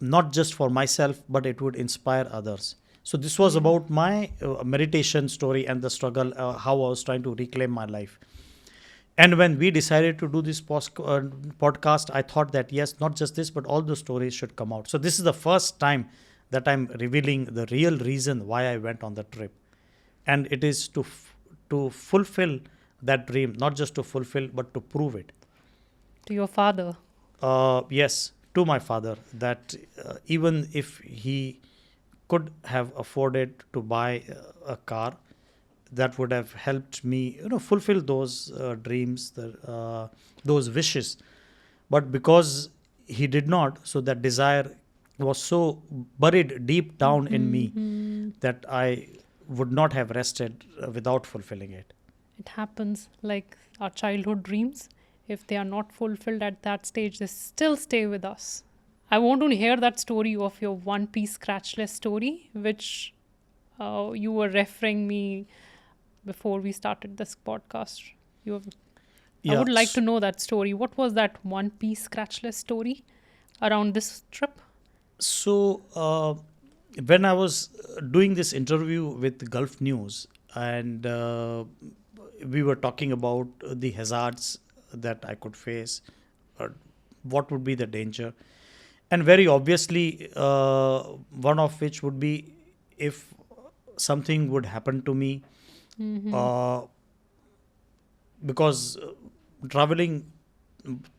not just for myself, but it would inspire others. So this was about my meditation story and the struggle, how I was trying to reclaim my life. And when we decided to do this podcast, I thought that yes, not just this, but all the stories should come out. So this is the first time that I'm revealing the real reason why I went on the trip, and it is to fulfill that dream, not just to fulfill, but to prove it. To your father. Yes, to my father, that even if he could have afforded to buy a car, that would have helped me, fulfill those dreams, those wishes. But because he did not, so that desire was so buried deep down in me that I would not have rested without fulfilling it. It happens like our childhood dreams. If they are not fulfilled at that stage, they still stay with us. I want to hear that story of your One Piece scratchless story, which you were referring me before we started this podcast. I would like to know that story. What was that One Piece scratchless story around this trip? So, when I was doing this interview with Gulf News, and we were talking about the hazards that I could face, what would be the danger, and very obviously, one of which would be if something would happen to me, uh, because traveling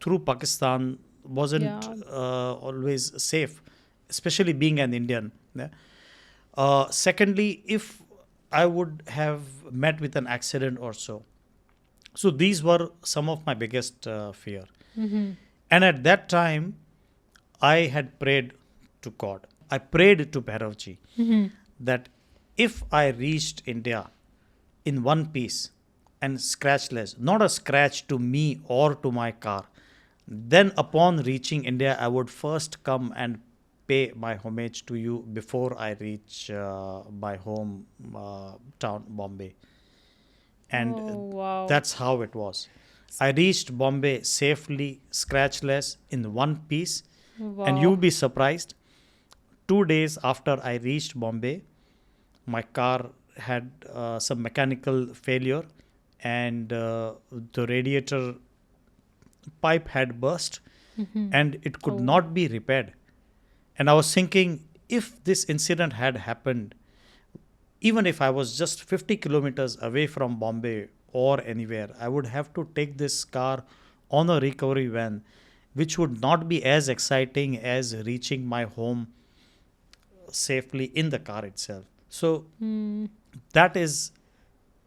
through Pakistan wasn't Yeah. always safe, especially being an Indian. Yeah. Secondly, if I would have met with an accident or so. So these were some of my biggest fear. And at that time, I had prayed to God. I prayed to Bhairavji that if I reached India in one piece and scratchless, not a scratch to me or to my car, then upon reaching India, I would first come and pay my homage to you before I reach my home town, Bombay. And Oh, wow. that's how it was. I reached Bombay safely, scratchless, in one piece. And Wow. you'll be surprised. 2 days after I reached Bombay, my car had some mechanical failure, and the radiator pipe had burst, and it could Oh. not be repaired. And I was thinking, if this incident had happened, even if I was just 50 kilometers away from Bombay or anywhere, I would have to take this car on a recovery van, which would not be as exciting as reaching my home safely in the car itself. So that is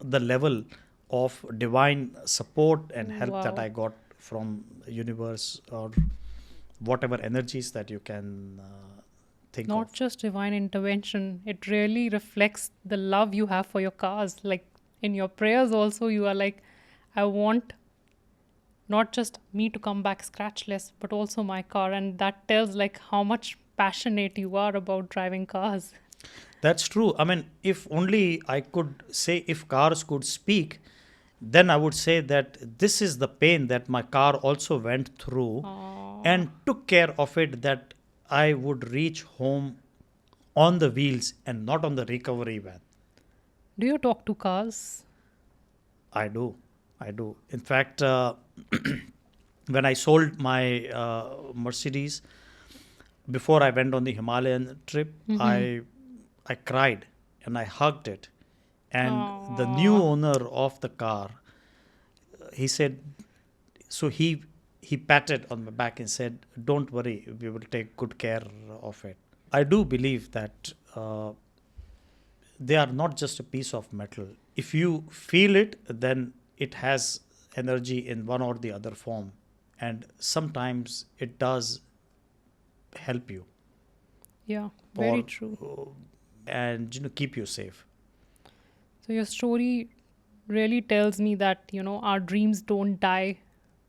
the level of divine support and help that I Wow. got from universe or whatever energies that you can think of. Not just divine intervention, it really reflects the love you have for your cars. Like in your prayers, also, you are like, I want not just me to come back scratchless, but also my car. And that tells like how much passionate you are about driving cars. That's true. I mean, if only I could say, if cars could speak, then I would say that this is the pain that my car also went through Uh, and took care of it, that I would reach home on the wheels and not on the recovery van. do you talk to cars? I do. I do. In fact, when I sold my Mercedes before I went on the Himalayan trip, Mm-hmm. I cried and I hugged it. And the new Oh, owner of the car, he said, so he patted on my back and said, "Don't worry, we will take good care of it." I do believe that they are not just a piece of metal. If you feel it, then it has energy in one or the other form, and sometimes it does help you yeah, very or true. and keep you safe. So your story really tells me that, our dreams don't die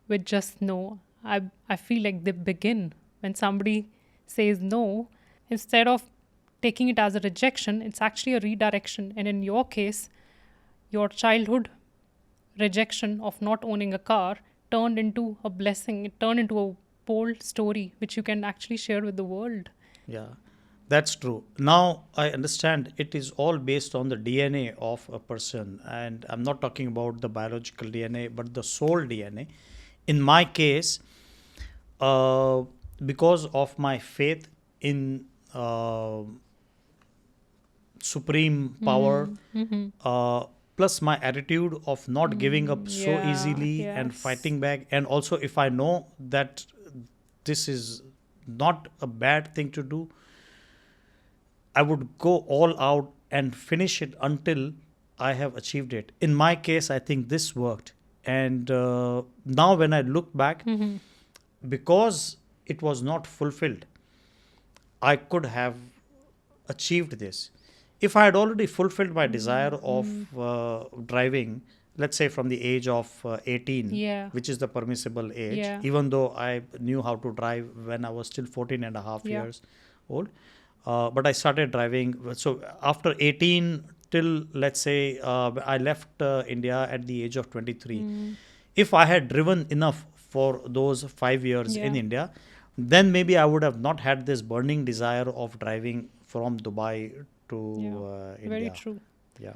with just no. I feel like they begin when somebody says no. Instead of taking it as a rejection, it's actually a redirection. And in your case, your childhood rejection of not owning a car turned into a blessing. It turned into a bold story which you can actually share with the world. Yeah, that's true. Now I understand it is all based on the DNA of a person, and I'm not talking about the biological DNA, but the soul DNA. In my case, uh, because of my faith in supreme power, Mm-hmm. Mm-hmm. plus my attitude of not giving up so Yeah, easily and yes. fighting back, and also if I know that this is not a bad thing to do, I would go all out and finish it until I have achieved it. In my case, I think this worked. And now, when I look back, Mm-hmm. because it was not fulfilled, I could have achieved this. If I had already fulfilled my desire of Mm-hmm. driving, let's say from the age of 18, Yeah, which is the permissible age, yeah, even though I knew how to drive when I was still 14 and a half yeah. years old, but I started driving. So after 18 till, let's say, I left India at the age of 23. Mm, If I had driven enough for those 5 years in yeah, India, then maybe I would have not had this burning desire of driving from Dubai yeah. to Very India. true. Yeah,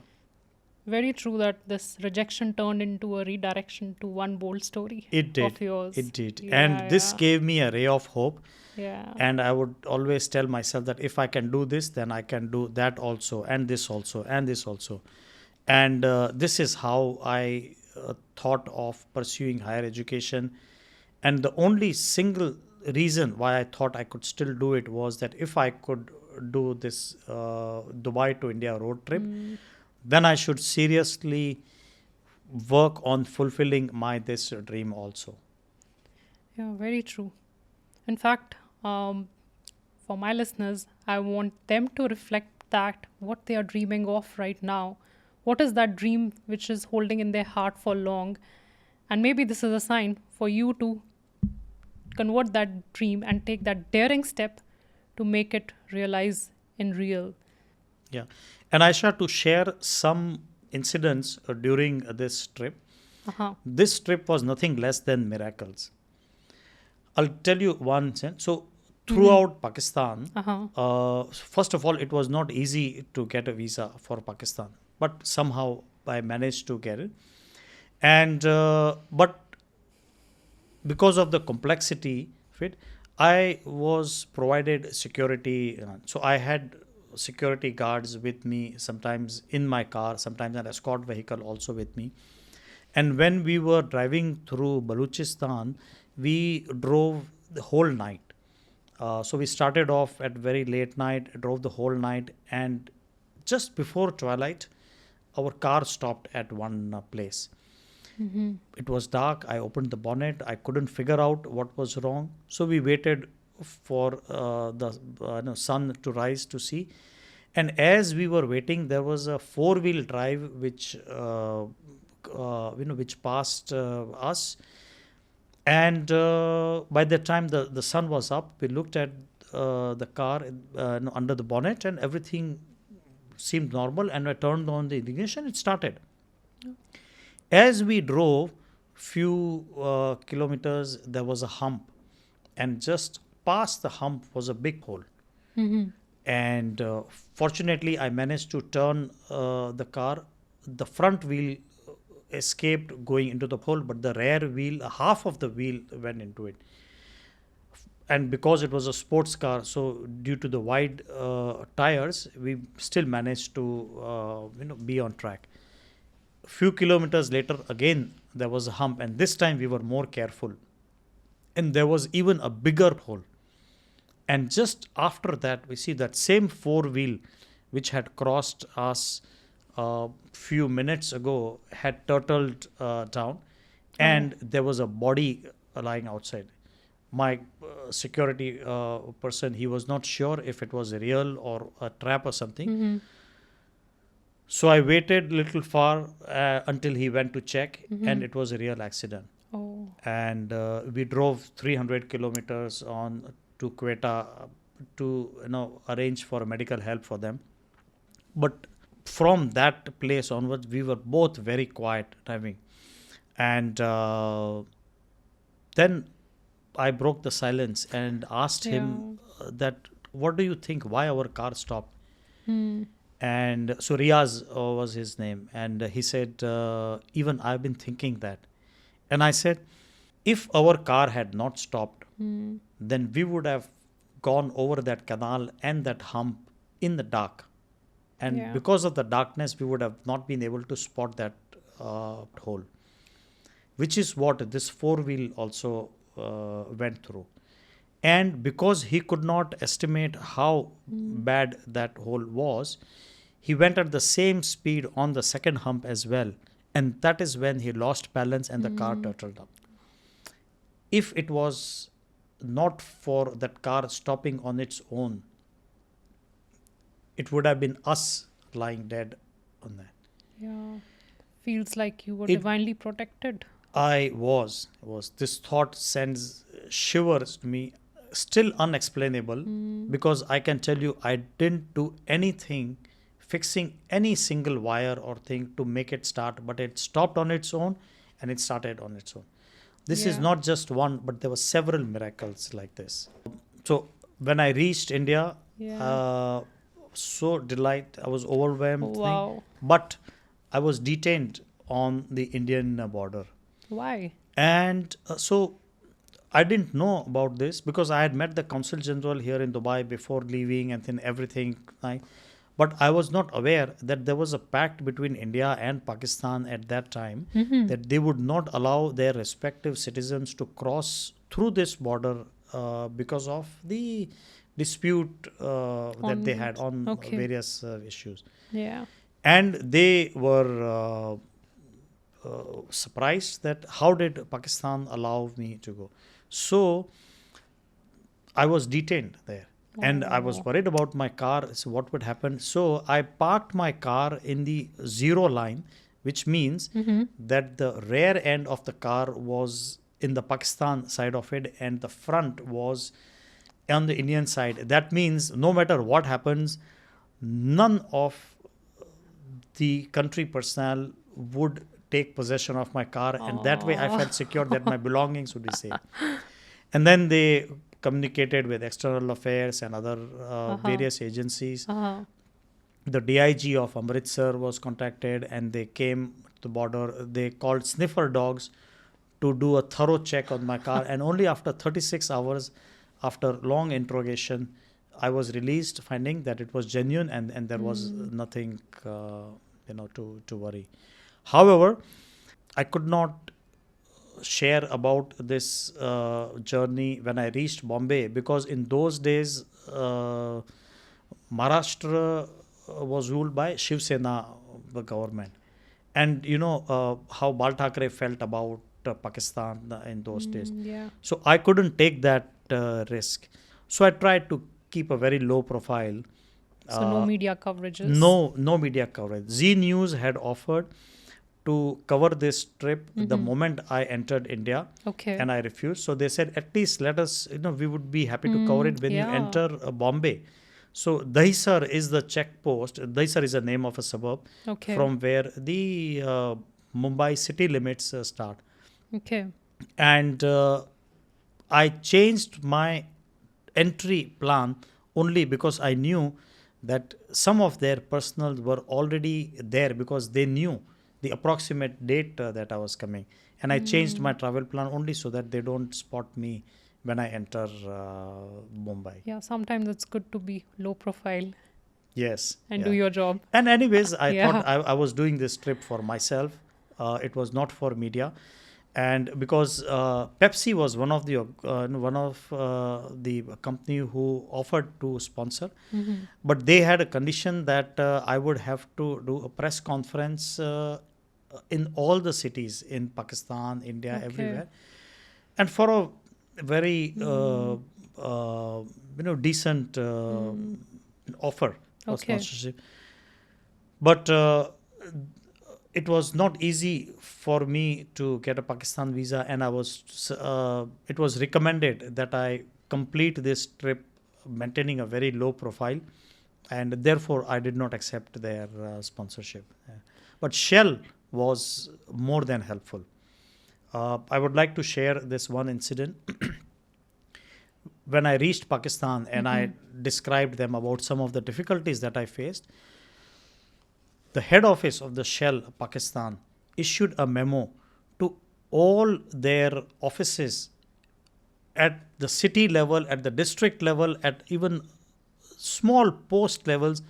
Very true that this rejection turned into a redirection to one bold story it of did. yours. It did. And this Yeah, gave me a ray of hope. yeah, And I would always tell myself that if I can do this, then I can do that also, and this also, and this also. And this is how I thought of pursuing higher education. And the only single reason why I thought I could still do it was that if I could do this Dubai to India road trip, mm, then I should seriously work on fulfilling my this dream also. yeah. Very true. In fact, um, for my listeners, I want them to reflect that what they are dreaming of right now. What is that dream which is holding in their heart for long? And maybe this is a sign for you to convert that dream and take that daring step to make it realize in real. Yeah. And Aisha, to share some incidents during this trip, Uh-huh. this trip was nothing less than miracles. I'll tell you one sense. So, Mm-hmm. throughout Pakistan, Uh-huh. first of all, it was not easy to get a visa for Pakistan, but somehow I managed to get it. And but because of the complexity of it, I was provided security. So I had security guards with me, sometimes in my car, sometimes an escort vehicle also with me. And when we were driving through Baluchistan, we drove the whole night. So we started off at very late night, drove the whole night, and just before twilight, our car stopped at one place. It was dark. I opened the bonnet. I couldn't figure out what was wrong. So we waited for the sun to rise to see. And as we were waiting, there was a four-wheel drive which passed us. And by the time the sun was up, we looked at the car under the bonnet, and everything seemed normal. And I turned on the ignition. It started. As we drove few kilometers, there was a hump, and just past the hump was a big hole. And fortunately, I managed to turn the car. The front wheel escaped going into the hole, but the rear wheel, half of the wheel went into it. And because it was a sports car, so due to the wide tires, we still managed to be on track. Few kilometers later, again there was a hump, and this time we were more careful, and there was even a bigger hole. And just after that, we see that same four wheel which had crossed us a few minutes ago had turtled down, and there was a body lying outside. My security person, he was not sure if it was real or a trap or something. So I waited a little far until he went to check, and it was a real accident. Oh. And we drove 300 kilometers on to Quetta to arrange for medical help for them. But from that place onwards, we were both very quiet driving. And then I broke the silence and asked him that, what do you think, why our car stopped? And so Riaz was his name. And he said, even I've been thinking that. And I said, if our car had not stopped, then we would have gone over that canal and that hump in the dark. And because of the darkness, we would have not been able to spot that hole, which is what this four-wheel also went through. And because he could not estimate how bad that hole was, he went at the same speed on the second hump as well. And that is when he lost balance and the car turtled up. If it was not for that car stopping on its own, it would have been us lying dead on that. Yeah. Feels like you were divinely protected. I was. This thought sends shivers to me, still unexplainable, because I can tell you I didn't do anything fixing any single wire or thing to make it start, but it stopped on its own and it started on its own. This is not just one, but there were several miracles like this. So when I reached India, so delighted, I was overwhelmed. Wow. But I was detained on the Indian border. Why? And so I didn't know about this because I had met the Consul General here in Dubai before leaving and then everything. But I was not aware that there was a pact between India and Pakistan at that time that they would not allow their respective citizens to cross through this border because of the dispute that they had on various issues. Yeah. And they were surprised that how did Pakistan allow me to go. So I was detained there. And I was worried about my car. So what would happen? So I parked my car in the zero line, which means that the rear end of the car was in the Pakistan side of it and the front was on the Indian side. That means no matter what happens, none of the country personnel would take possession of my car. And that way I felt secure that my belongings would be safe. And then they communicated with external affairs and other various agencies. The DIG of Amritsar was contacted and they came to the border. They called sniffer dogs to do a thorough check on my car. And only after 36 hours, after long interrogation, I was released, finding that it was genuine and there was nothing to worry. However, I could not share about this journey when I reached Bombay, because in those days Maharashtra was ruled by Shiv Sena the government. And how Bal Thackeray felt about Pakistan in those days. Yeah. So I couldn't take that risk. So I tried to keep a very low profile. So no Uh, media coverages. no media coverage. Z News had offered to cover this trip the moment I entered India, Okay. and I refused. So they said, at least let us, we would be happy to cover it when you yeah. enter Bombay. So Dahisar is the checkpost. Dahisar is the name of a suburb Okay. from where the Mumbai city limits start. Okay. And I changed my entry plan only because I knew that some of their personnel were already there, because they knew the approximate date that I was coming. And I changed my travel plan only so that they don't spot me when I enter Mumbai. Yeah, sometimes it's good to be low profile Yes. and yeah. do your job. And anyways, I Yeah. thought I was doing this trip for myself. It was not for media, and because Pepsi was one of the company who offered to sponsor, but they had a condition that I would have to do a press conference in all the cities in Pakistan, India, Okay. everywhere, and for a very decent offer for Okay. sponsorship. But it was not easy for me to get a Pakistan visa, and it was recommended that I complete this trip maintaining a very low profile, and therefore I did not accept their sponsorship. But Shell was more than helpful. I would like to share this one incident. When I reached Pakistan and I described them about some of the difficulties that I faced, the head office of the Shell Pakistan issued a memo to all their offices at the city level, at the district level, at even small post levels,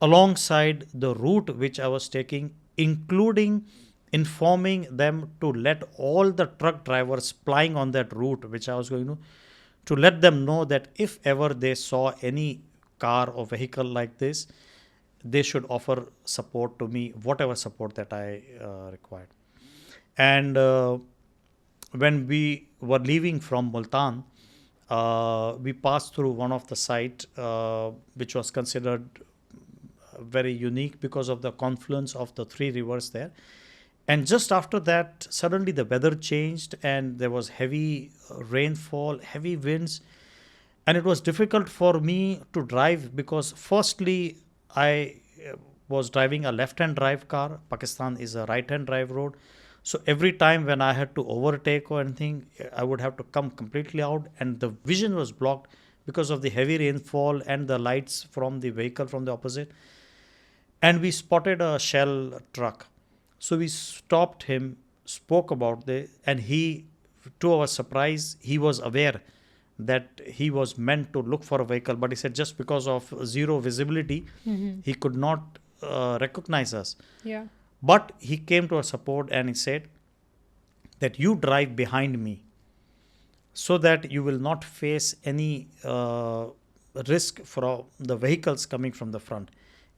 alongside the route which I was taking, including informing them to let all the truck drivers plying on that route which I was going to let them know that if ever they saw any car or vehicle like this, they should offer support to me, whatever support that I required. And when we were leaving from Multan, we passed through one of the site which was considered very unique because of the confluence of the three rivers there. And just after that, suddenly the weather changed and there was heavy rainfall, heavy winds, and it was difficult for me to drive because firstly I was driving a left-hand drive car. Pakistan is a right-hand drive road. So every time when I had to overtake or anything, I would have to come completely out, and the vision was blocked because of the heavy rainfall and the lights from the vehicle from the opposite. And we spotted a Shell truck. So we stopped him, spoke about this, and he, to our surprise, he was aware that he was meant to look for a vehicle, but he said just because of zero visibility, he could not recognize us. Yeah. But he came to our support and he said that you drive behind me so that you will not face any risk from the vehicles coming from the front.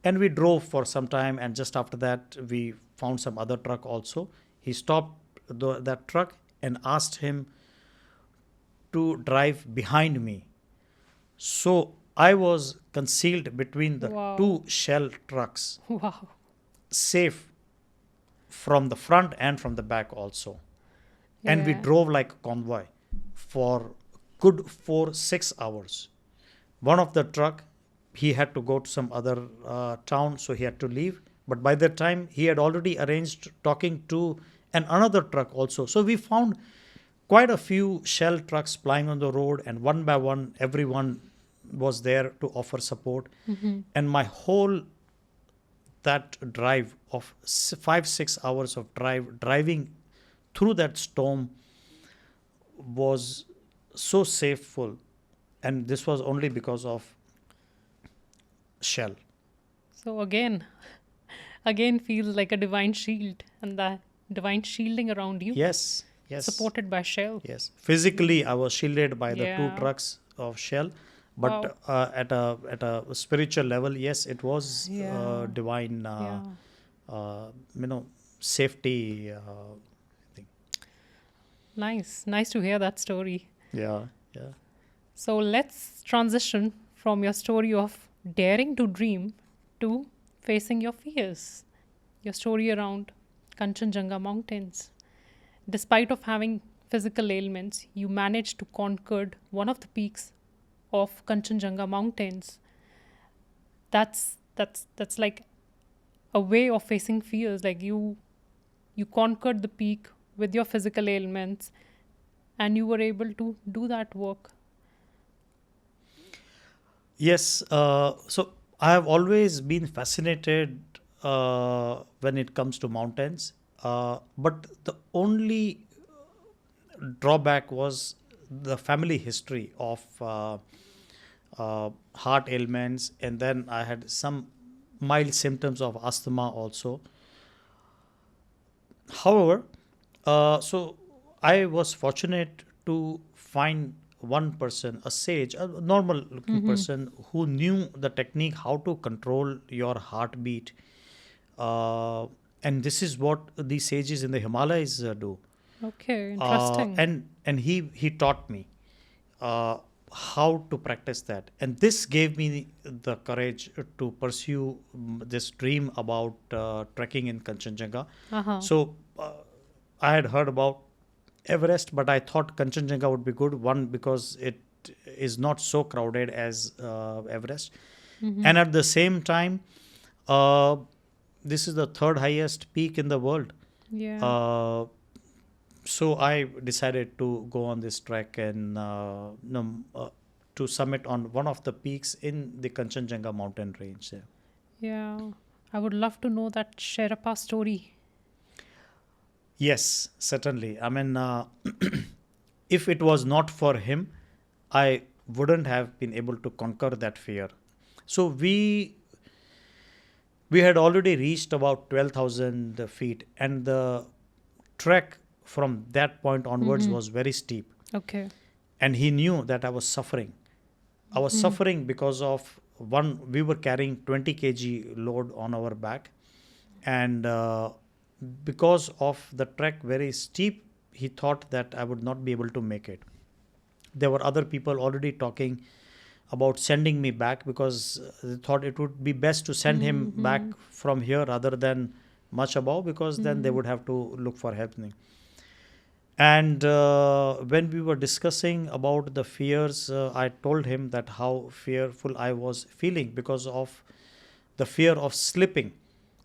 And we drove for some time, and just after that, we found some other truck also. He stopped that truck and asked him to drive behind me. So I was concealed between the Wow. two Shell trucks, Wow. safe from the front and from the back also. And we Yeah. drove like a convoy for good 4-6 hours. One of the truck, he had to go to some other town, so he had to leave. But by that time, he had already arranged talking to another truck also. So we found quite a few Shell trucks plying on the road, and one by one, everyone was there to offer support. And my whole that drive of 5-6 hours of driving through that storm was so safeful, and this was only because of Shell. So again feels like a divine shield, and that divine shielding around you, Yes. supported by Shell. Yes. Physically, I was shielded by the two Yeah. trucks of Shell, but at a spiritual level, yes, it was Yeah. divine Yeah. you know, safety thing. Nice to hear that story. Yeah, yeah. So let's transition from your story of daring to dream to facing your fears. Your story around Kanchenjunga mountains. Despite of having physical ailments, you managed to conquer one of the peaks of Kanchenjunga mountains. That's like a way of facing fears. Like you conquered the peak with your physical ailments, and you were able to do that work. Yes, so I have always been fascinated when it comes to mountains, but the only drawback was the family history of heart ailments, and then I had some mild symptoms of asthma also. However, so I was fortunate to find one person, a sage, a normal looking person who knew the technique how to control your heartbeat. Uh, and this is what these sages in the Himalayas do. Okay, interesting. And he taught me uh, how to practice that, and this gave me the courage to pursue this dream about trekking in Kanchenjunga. Uh-huh. So I had heard about Everest, but I thought Kanchenjunga would be good. One, because it is not so crowded as Everest, and at the same time, uh, this is the third highest peak in the world. Yeah. Uh, so I decided to go on this trek and to summit on one of the peaks in the Kanchenjunga mountain range. Yeah. Yeah. I would love to know that Sherpa story. Yes, certainly. I mean, if it was not for him, I wouldn't have been able to conquer that fear. So we had already reached about 12,000 feet, and the trek from that point onwards was very steep. Okay. And he knew that I was suffering. I was suffering because of one, we were carrying 20 kg load on our back, and because of the trek very steep, he thought that I would not be able to make it. There were other people already talking about sending me back, because they thought it would be best to send him back from here rather than much above, because then they would have to look for help. And when we were discussing about the fears, I told him that how fearful I was feeling because of the fear of slipping.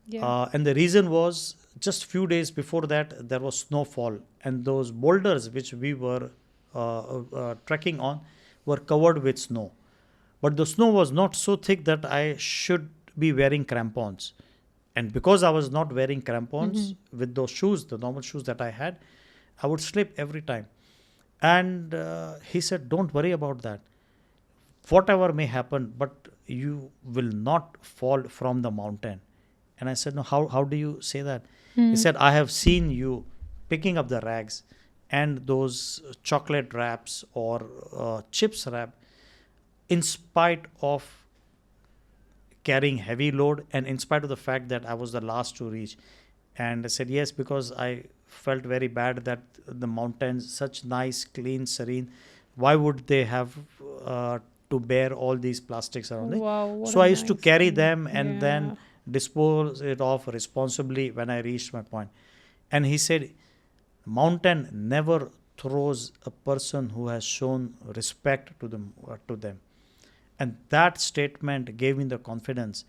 Yeah. And the reason was, just few days before that there was snowfall, and those boulders which we were trekking on were covered with snow. But the snow was not so thick that I should be wearing crampons. And because I was not wearing crampons with those shoes, the normal shoes that I had, I would slip every time. And he said, "Don't worry about that. Whatever may happen, but you will not fall from the mountain." And I said, "No, how do you say that?" He said, "I have seen you picking up the rags and those chocolate wraps or chips wrap, in spite of carrying heavy load and in spite of the fact that I was the last to reach." And I said, "Yes, because I felt very bad that the mountains, such nice, clean, serene, why would they have to bear all these plastics around it?" Wow. What So a I used to nice carry thing. them and then Yeah. dispose it off responsibly when I reached my point. And he said, "Mountain never throws a person who has shown respect to them." And that statement gave me the confidence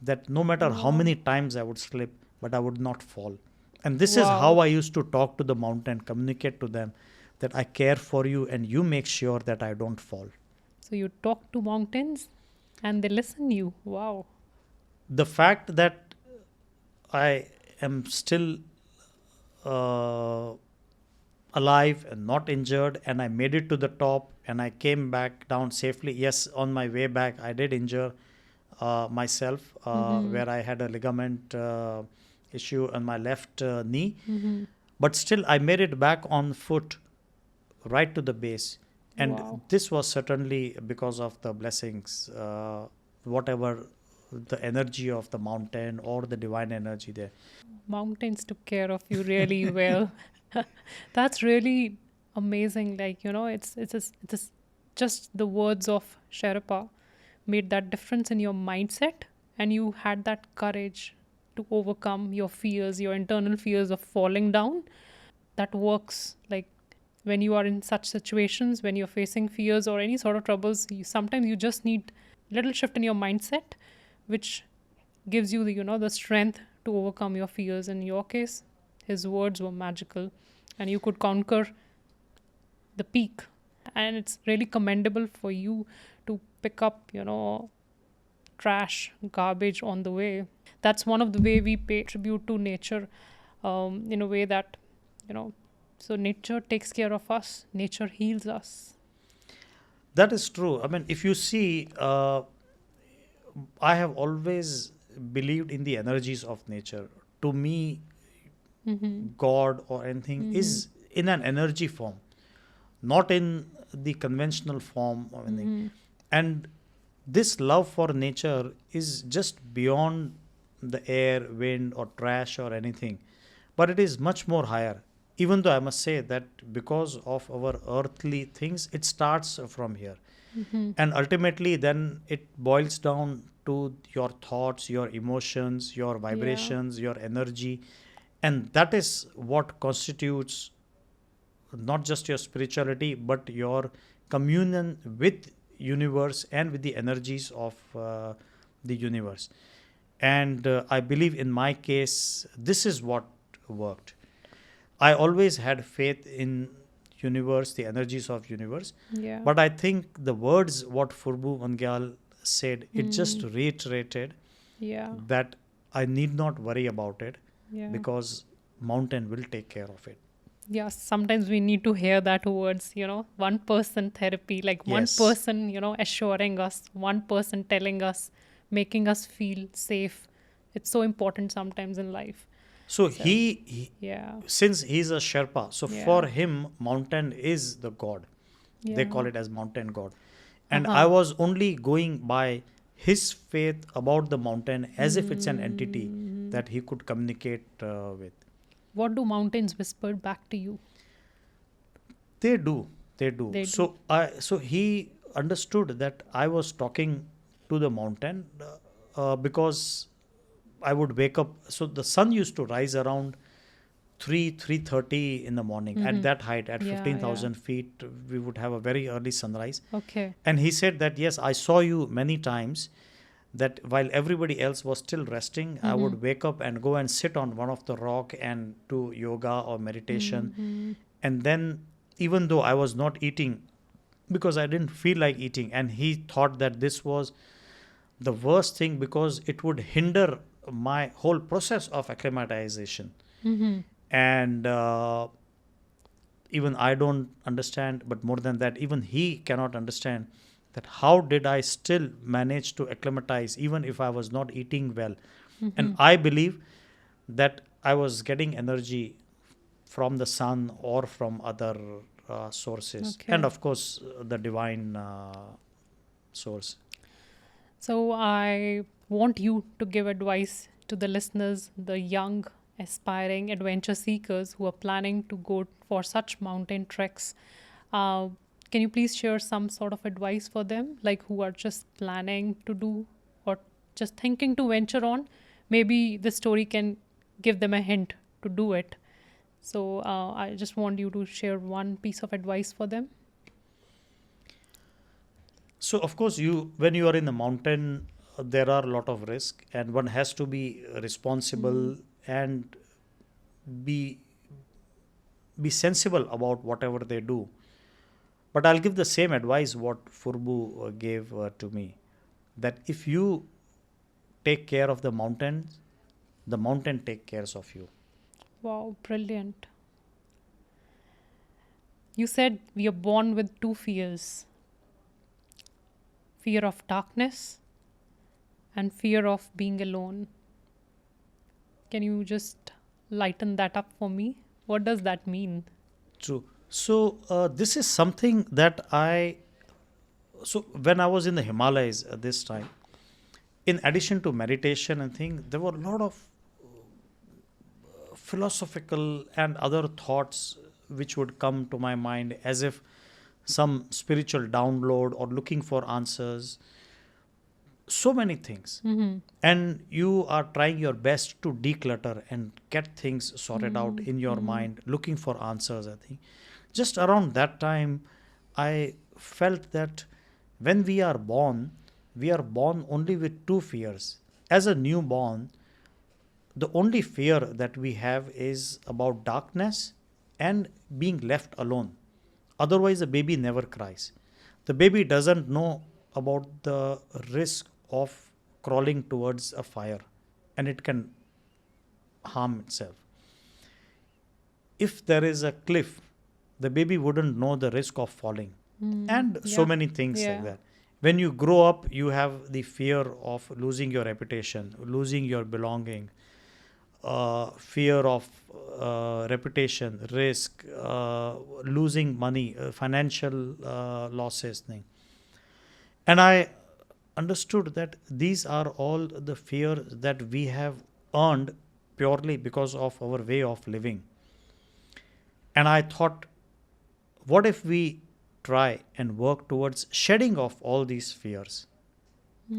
that no matter how many times I would slip, but I would not fall. And this is how Wow. I used to talk to the mountain, communicate to them that I care for you and you make sure that I don't fall. So you talk to mountains and they listen you. Wow. The fact that I am still uh, alive and not injured, and I made it to the top and I came back down safely. Yes, on my way back, I did injure myself where I had a ligament issue on my left knee. But still, I made it back on foot right to the base. And Wow. this was certainly because of the blessings, whatever the energy of the mountain or the divine energy there. Mountains took care of you really well. That's really amazing. Like, just the words of Sherpa made that difference in your mindset, and you had that courage to overcome your fears, your internal fears of falling down. That works. Like, when you are in such situations, when you're facing fears or any sort of troubles, sometimes you just need little shift in your mindset, which gives you the strength to overcome your fears. In your case, his words were magical, and you could conquer the peak. And it's really commendable for you to pick up trash, garbage on the way. That's one of the way we pay tribute to nature, in a way that you know so nature takes care of us, nature heals us. That is true. I mean, if you see, I have always believed in the energies of nature. To me, Mm-hmm. God or anything Mm-hmm. is in an energy form, not in the conventional form or anything. Mm-hmm. And this love for nature is just beyond the air, wind, or trash or anything, but it is much more higher. Even though I must say that because of our earthly things, it starts from here. Mm-hmm. And ultimately, then it boils down to your thoughts, your emotions, your Yeah. vibrations, your energy. And that is what constitutes not just your spirituality, but your communion with universe and with the energies of the universe. And I believe in my case, this is what worked. I always had faith in universe, the energies of universe. Yeah. But I think the words what Furbu Vangyal said, it just Mm. reiterated Yeah. that I need not worry about it Yeah. because mountain will take care of it. Yeah, sometimes we need to hear that words, one person therapy, like one Yes. person, assuring us, one person telling us, making us feel safe. It's so important sometimes in life. So So, he yeah, since he's a Sherpa, so yeah, for him, mountain is the god. They call yeah. it as mountain god. And I Uh-huh. was only going by his faith about the mountain as if it's an entity Mm. that he could communicate with. What do mountains whisper back to you? They do, they do. They do. So he understood that I was talking to the mountain because I would wake up. So the sun used to rise around 3:30 in the morning. At Mm-hmm. that height, at Yeah, yeah. 15,000 feet, we would have a very early sunrise. Okay. And he said that yes, I saw you many times. That while everybody else was still resting, I Mm-hmm. would wake up and go and sit on one of the rock and do yoga or meditation. Mm-hmm. And then, even though I was not eating because I didn't feel like eating, and he thought that this was the worst thing because it would hinder my whole process of acclimatization. Mm-hmm. And even I don't understand, but more than that, even he cannot understand that how did I still manage to acclimatize even if I was not eating well. And Mm-hmm. I believe that I was getting energy from the sun or from other sources, and Okay. of course the divine source. So I want you to give advice to the listeners, the young, aspiring adventure seekers who are planning to go for such mountain treks. Uh, can you please share some sort of advice for them, like who are just planning to do or just thinking to venture on? Maybe the story can give them a hint to do it. So I just want you to share one piece of advice for them. So of course, you when you are in the mountain, there are a lot of risk, and one has to be Mm. responsible and be be sensible about whatever they do. But I'll give the same advice what Furbu gave to me, that if you take care of the mountain take cares of you. Wow, brilliant. You said we are born with two fears: fear of darkness and fear of being alone. Can you just lighten that up for me? What does that mean? True. So this is something that I so when I was in the Himalayas this time, in addition to meditation and thing, there were a lot of philosophical and other thoughts which would come to my mind as if some spiritual download or looking for answers. So many things. And you are trying your best to declutter and get things sorted out in your mind, looking for answers, I think. Just around that time, I felt that when we are born only with two fears. As a newborn, the only fear that we have is about darkness and being left alone. Otherwise, a baby never cries. The baby doesn't know about the risk of crawling towards a fire and it can harm itself. If there is a cliff, the baby wouldn't know the risk of falling. And so Yeah. many things like Yeah. that. When you grow up, you have the fear of losing your reputation, losing your belonging, fear of reputation, risk, losing money, financial losses thing. And I understood that these are all the fears that we have earned purely because of our way of living. And I thought, what if we try and work towards shedding off all these fears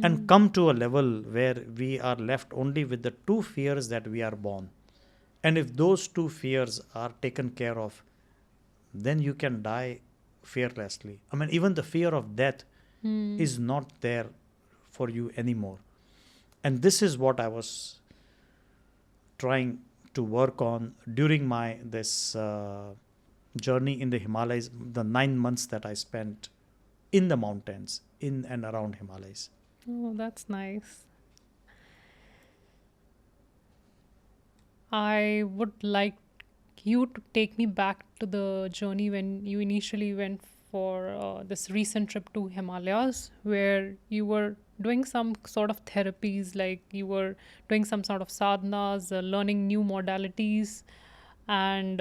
and come to a level where we are left only with the two fears that we are born? And if those two fears are taken care of, then you can die fearlessly. I mean, even the fear of death is not there for you anymore. And this is what I was trying to work on during my this journey in the Himalayas, the 9 months that I spent in the mountains, in and around Himalayas. Oh, that's nice. I would like you to take me back to the journey when you initially went for this recent trip to Himalayas, where you were doing some sort of therapies, like you were doing some sort of sadhanas, learning new modalities, and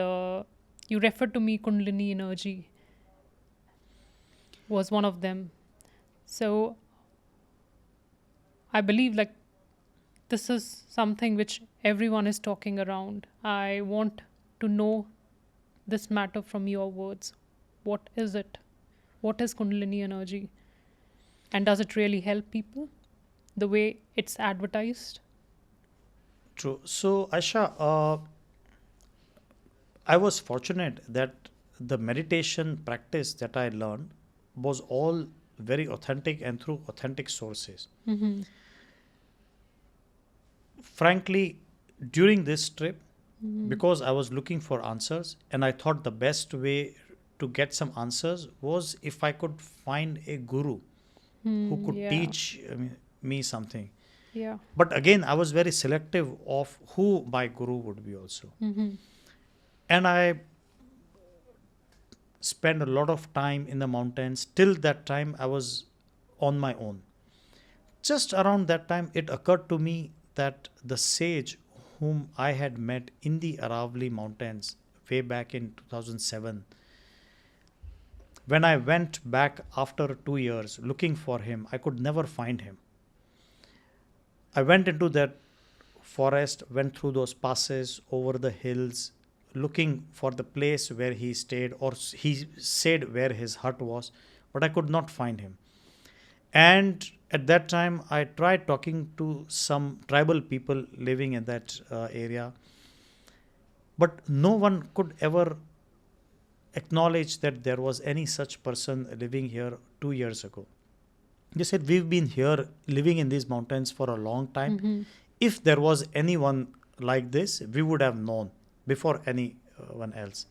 you referred to me Kundalini energy was one of them. So I believe like this is something which everyone is talking around. I want to know this matter from your words. What is it? What is Kundalini energy? And does it really help people the way it's advertised? True. So, Aisha, I was fortunate that the meditation practice that I learned was all very authentic and through authentic sources. Frankly, during this trip, because I was looking for answers and I thought the best way to get some answers was if I could find a guru who could Yeah. teach me something. Yeah. But again, I was very selective of who my guru would be also. And I spent a lot of time in the mountains. Till that time, I was on my own. Just around that time, it occurred to me that the sage whom I had met in the Aravali mountains way back in 2007, when I went back after 2 years looking for him, I could never find him. I went into that forest, went through those passes, over the hills, looking for the place where he stayed, or he said where his hut was, but I could not find him. And at that time, I tried talking to some tribal people living in that area, but no one could ever acknowledge that there was any such person living here 2 years ago. They said, we've been here living in these mountains for a long time. If there was anyone like this, we would have known before anyone else.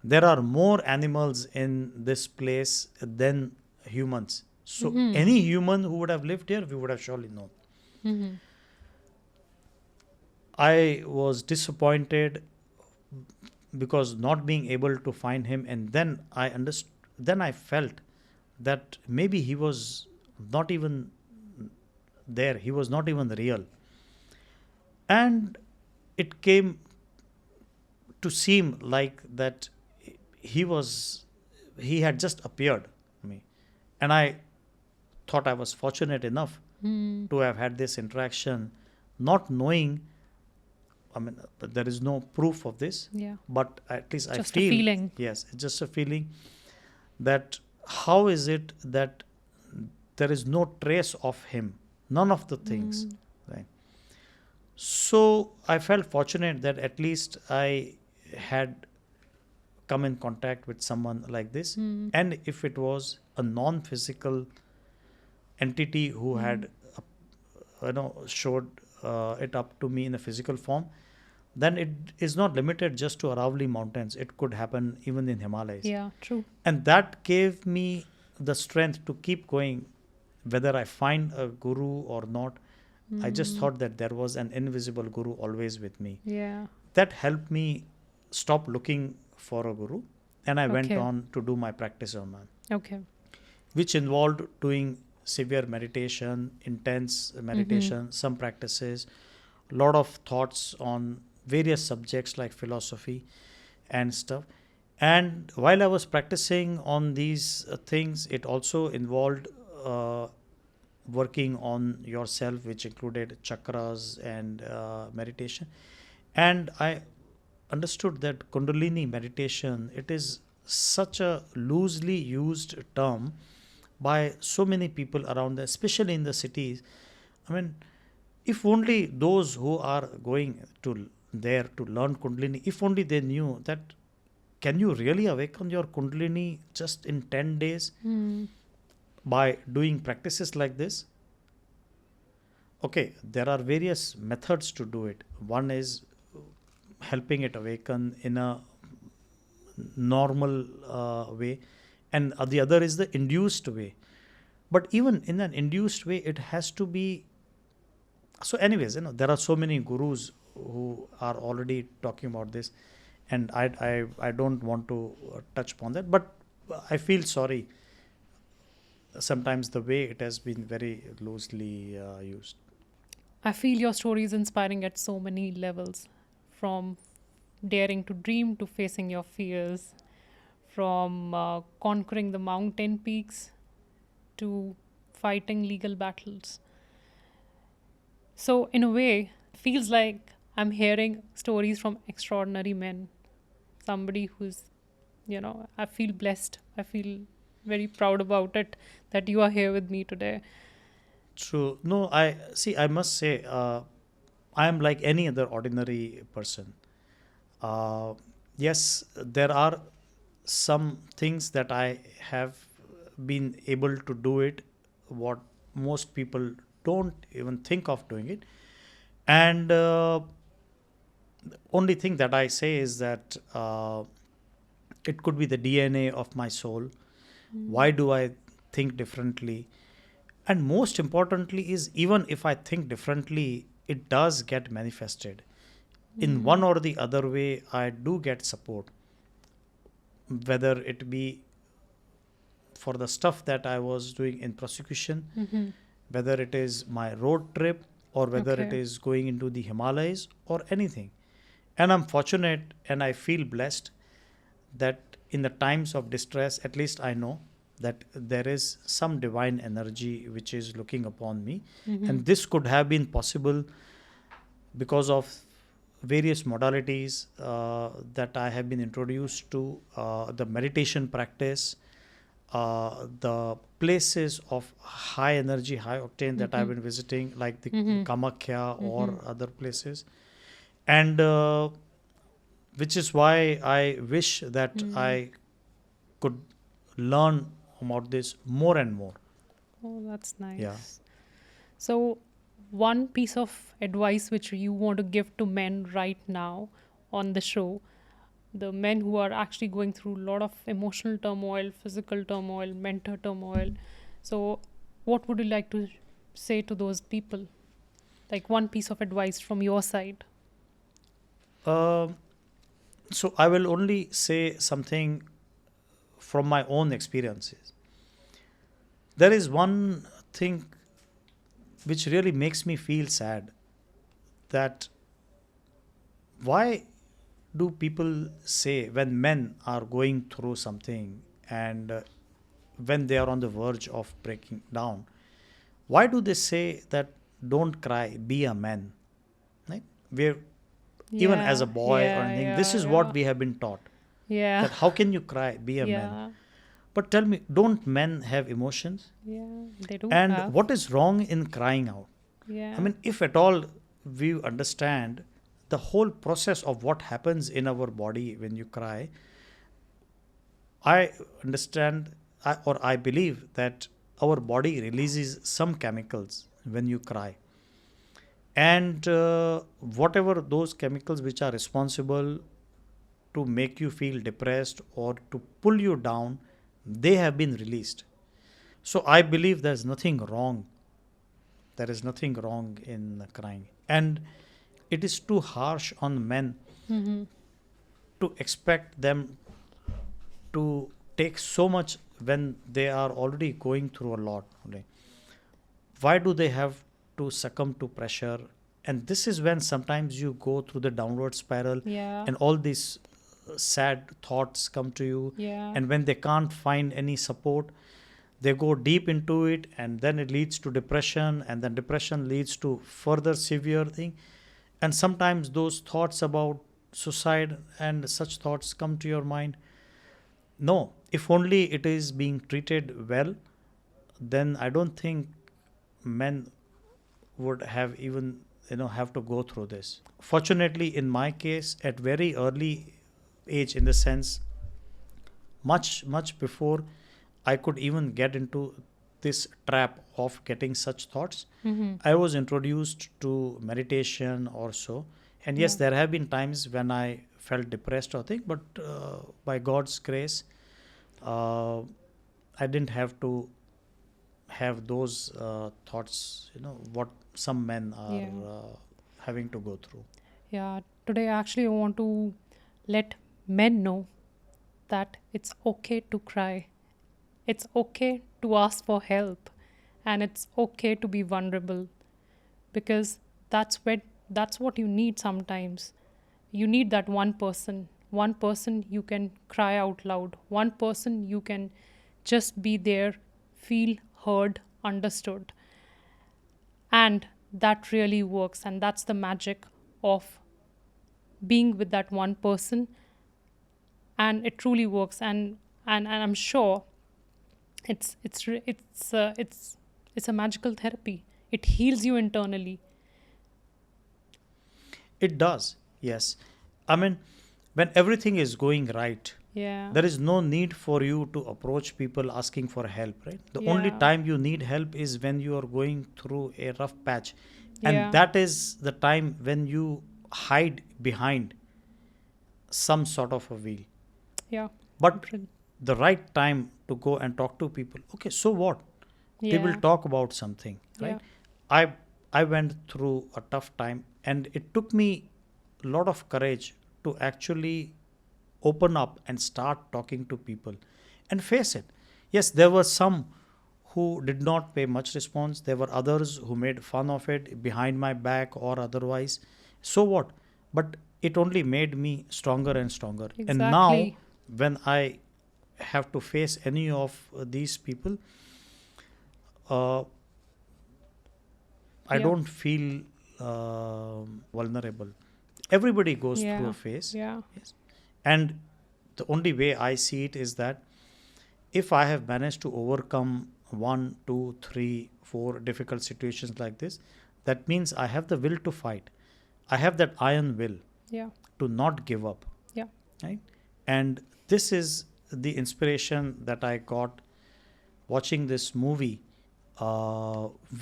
There are more animals in this place than humans. So any human who would have lived here, we would have surely known. I was disappointed because not being able to find him, and then I understood. Then I felt that maybe he was not even there. He was not even real, and it came to seem like that he had just appeared to me, and I thought I was fortunate enough to have had this interaction, not knowing. I mean, but there is no proof of this, Yeah. but at least I Just a feel, feeling. yes, it's just a feeling that how is it that there is no trace of him, none of the things, right? So I felt fortunate that at least I had come in contact with someone like this, and if it was a non-physical entity who had showed it up to me in a physical form, then it is not limited just to Aravalli Mountains. It could happen even in Himalayas. Yeah, true. And that gave me the strength to keep going, whether I find a guru or not. I just thought that there was an invisible guru always with me. Yeah. That helped me stop looking for a guru, and I went Okay. on to do my practice on man, Okay. which involved doing severe meditation, intense meditation, some practices, a lot of thoughts on various subjects like philosophy and stuff. And while I was practicing on these things, it also involved working on yourself, which included chakras and meditation. And I understood that Kundalini meditation, it is such a loosely used term by so many people around, especially in the cities. I mean, if only those who are going to there to learn Kundalini, if only they knew that can you really awaken your Kundalini just in 10 days by doing practices like this? Okay, there are various methods to do it. One is helping it awaken in a normal way, and the other is the induced way. But even in an induced way, it has to be. So, anyways, there are so many gurus who are already talking about this, and I don't want to touch upon that. But I feel sorry. Sometimes the way it has been very loosely used. I feel your story is inspiring at so many levels, from daring to dream to facing your fears, from conquering the mountain peaks to fighting legal battles. So, in a way, feels like I'm hearing stories from extraordinary men. Somebody who's, I feel blessed. I feel very proud about it that you are here with me today. True. No, I see. I must say, I am like any other ordinary person. Yes, there are some things that I have been able to do it, what most people don't even think of doing it. And the only thing that I say is that it could be the DNA of my soul. Why do I think differently? And most importantly is, even if I think differently, it does get manifested in one or the other way. I do get support, whether it be for the stuff that I was doing in prosecution, whether it is my road trip, or whether it Okay. is going into the Himalayas or anything. And I'm fortunate and I feel blessed that in the times of distress, at least I know that there is some divine energy which is looking upon me. And this could have been possible because of various modalities that I have been introduced to, the meditation practice, the places of high energy, high octane that I've been visiting, like the Kamakhya or other places. And which is why I wish that I could learn about this more and more. Oh, that's nice. Yeah. So, one piece of advice which you want to give to men right now on the show, the men who are actually going through a lot of emotional turmoil, physical turmoil, mental turmoil. So, what would you like to say to those people? Like one piece of advice from your side. So I will only say something from my own experiences. There is one thing which really makes me feel sad, that why do people say when men are going through something and when they are on the verge of breaking down, Why do they say that don't cry, be a man? Right? We're even as a Yeah, boy or yeah, anything, this yeah, is what yeah. we have been taught. Yeah, That how can you cry, be a man? yeah, But tell me, don't men have emotions? yeah. They do And have. what is wrong in crying out? I Yeah, mean, if at all we understand the whole process of what happens in our body when you cry, I understand or I believe that our body releases some chemicals when you cry. And whatever those chemicals which are responsible to make you feel depressed or to pull you down, they have been released. So I believe there's nothing wrong. There is nothing wrong in crying. And it is too harsh on men mm-hmm. to expect them to take so much when they are already going through a lot. Okay? Why do they have to succumb to pressure? And this is when sometimes you go through the downward spiral Yeah, and all these sad thoughts come to you. yeah, And when they can't find any support, they go deep into it, and then it leads to depression, and then depression leads to further severe thing. And sometimes those thoughts about suicide and such thoughts come to your mind. No, if only it is being treated well, then I don't think men would have even have to go through this. Fortunately, in my case, at very early age, in the sense much before I could even get into this trap of getting such thoughts, mm-hmm. I was introduced to meditation or so. And yes, Yeah, there have been times when I felt depressed or thing, but by God's grace, uh, I didn't have to have those thoughts, what some men are yeah, having to go through. yeah. Today, actually, I want to let men know that it's okay to cry. It's okay to ask for help, and it's okay to be vulnerable, because that's what you need sometimes. You need that one person you can cry out loud, one person you can just be there, feel heard, understood. And that really works, and that's the magic of being with that one person. And it truly works. And I'm sure it's a magical therapy. It heals you internally. It does, yes. I mean, when everything is going right, Yeah, there is no need for you to approach people asking for help, right? The only yeah, time you need help is when you are going through a rough patch. And yeah, that is the time when you hide behind some sort of a wheel. yeah. But Br- the right time to go and talk to people, okay, so what? They will yeah, talk about something, yeah, right? I i went through a tough time, and it took me a lot of courage to actually open up and start talking to people and face it. Yes, there were some who did not pay much response. There were others who made fun of it behind my back or otherwise. So what? But it only made me stronger and stronger. And now, exactly. when I have to face any of these people, uh, I Yeah, don't feel vulnerable. Everybody goes through a yeah, phase. yeah, Yes. And the only way I see it is that if I have managed to overcome one, two, three, four difficult situations like this, that means I have the will to fight. I have that iron will yeah, to not give up, yeah, right? And this is the inspiration that I got watching this movie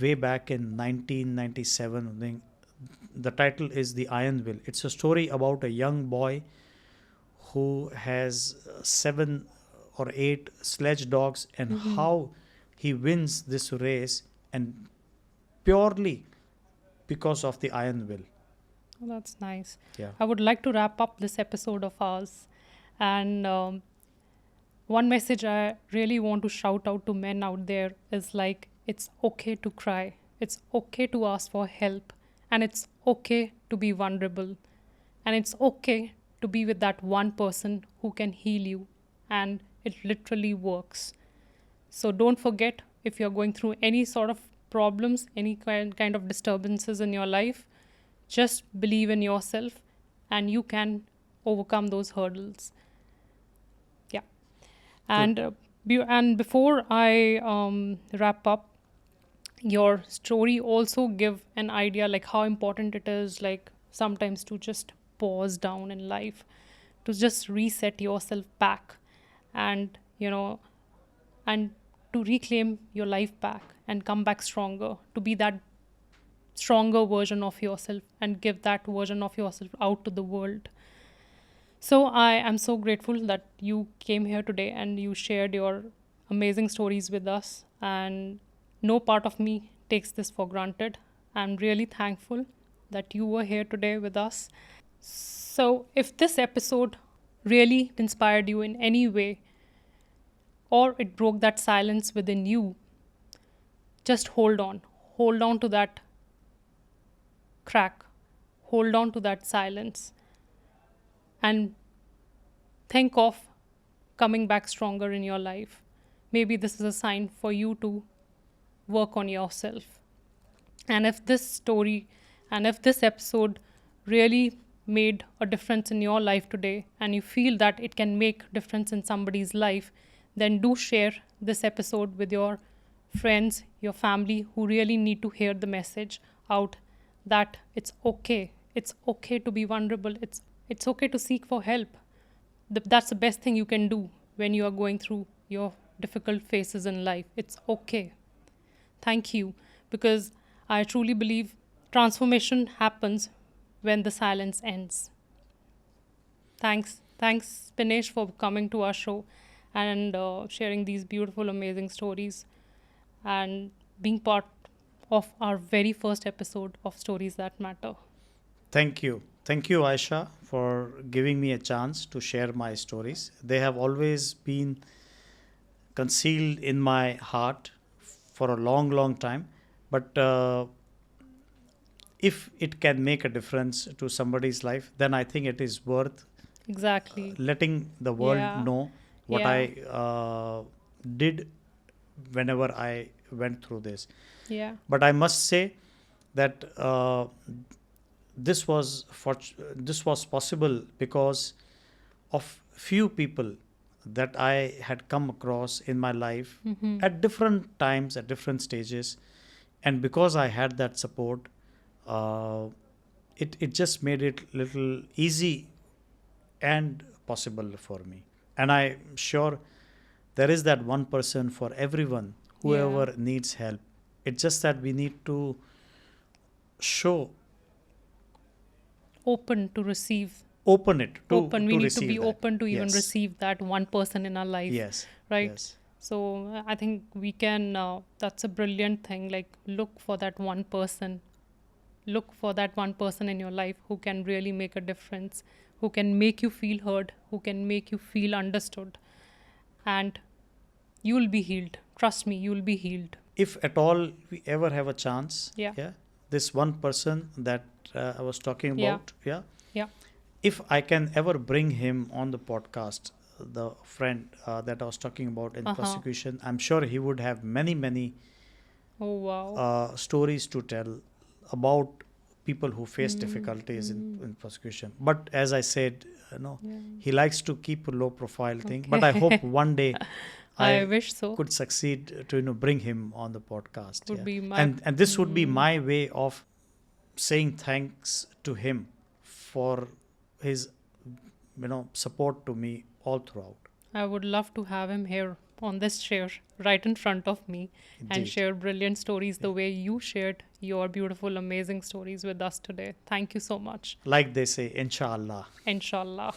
way back in 1997. The title is The Iron Will. It's a story about a young boy who has seven or eight sledge dogs, and mm-hmm. how he wins this race, and purely because of the iron will. Oh, that's nice. Yeah. I would like to wrap up this episode of ours. And one message I really want to shout out to men out there is like, it's okay to cry, it's okay to ask for help, and it's okay to be vulnerable, and it's okay to be with that one person who can heal you, and it literally works. So don't forget, if you're going through any sort of problems, any kind of disturbances in your life, just believe in yourself and you can overcome those hurdles. Yeah. And and before I wrap up, your story also give an idea like how important it is, like sometimes to just pause down in life, to just reset yourself back, and and to reclaim your life back and come back stronger, to be that stronger version of yourself and give that version of yourself out to the world. So I am so grateful that you came here today and you shared your amazing stories with us. And no part of me takes this for granted. I'm really thankful that you were here today with us. So if this episode really inspired you in any way, or it broke that silence within you, just hold on. Hold on to that crack. Hold on to that silence. And think of coming back stronger in your life. Maybe this is a sign for you to work on yourself. And if this story and if this episode really made a difference in your life today, and you feel that it can make a difference in somebody's life, then do share this episode with your friends, your family who really need to hear the message out that it's okay. It's okay to be vulnerable. It's okay to seek for help. That's the best thing you can do when you are going through your difficult phases in life. It's okay. Thank you, because I truly believe transformation happens when the silence ends. Thanks, Peenesh, for coming to our show and sharing these beautiful, amazing stories and being part of our very first episode of Stories That Matter. Thank you. Thank you, Aisha, for giving me a chance to share my stories. They have always been concealed in my heart for a long, long time. But if it can make a difference to somebody's life, then I think it is worth Exactly. letting the world Yeah. know what Yeah. I did whenever I went through this. Yeah. But I must say that this was possible because of few people that I had come across in my life at different times, at different stages, and because I had that support, uh, it just made it little easy and possible for me. And I'm sure there is that one person for everyone, whoever needs help. It's just that we need to show, Open to receive. open it to Open. We need to receive be that. open to even Yes. receive that one person in our life. Yes. Right. Yes. So I think we can. That's a brilliant thing. Like, look for that one person. Look for that one person in your life who can really make a difference, who can make you feel heard, who can make you feel understood, and you will be healed. Trust me, you will be healed. If at all we ever have a chance, Yeah. this one person that I was talking Yeah. about, Yeah. if I can ever bring him on the podcast, the friend that I was talking about in persecution, I'm sure he would have many, many Oh wow. stories to tell about people who face difficulties in persecution. But as I said, he likes to keep a low profile thing. But I hope one day I wish so. could succeed to bring him on the podcast. Would be my and this would be my way of saying thanks to him for his support to me all throughout. I would love to have him here on this chair right in front of me and Indeed. share brilliant stories the way you shared your beautiful, amazing stories with us today. Thank you so much. Like they say, inshallah. Inshallah.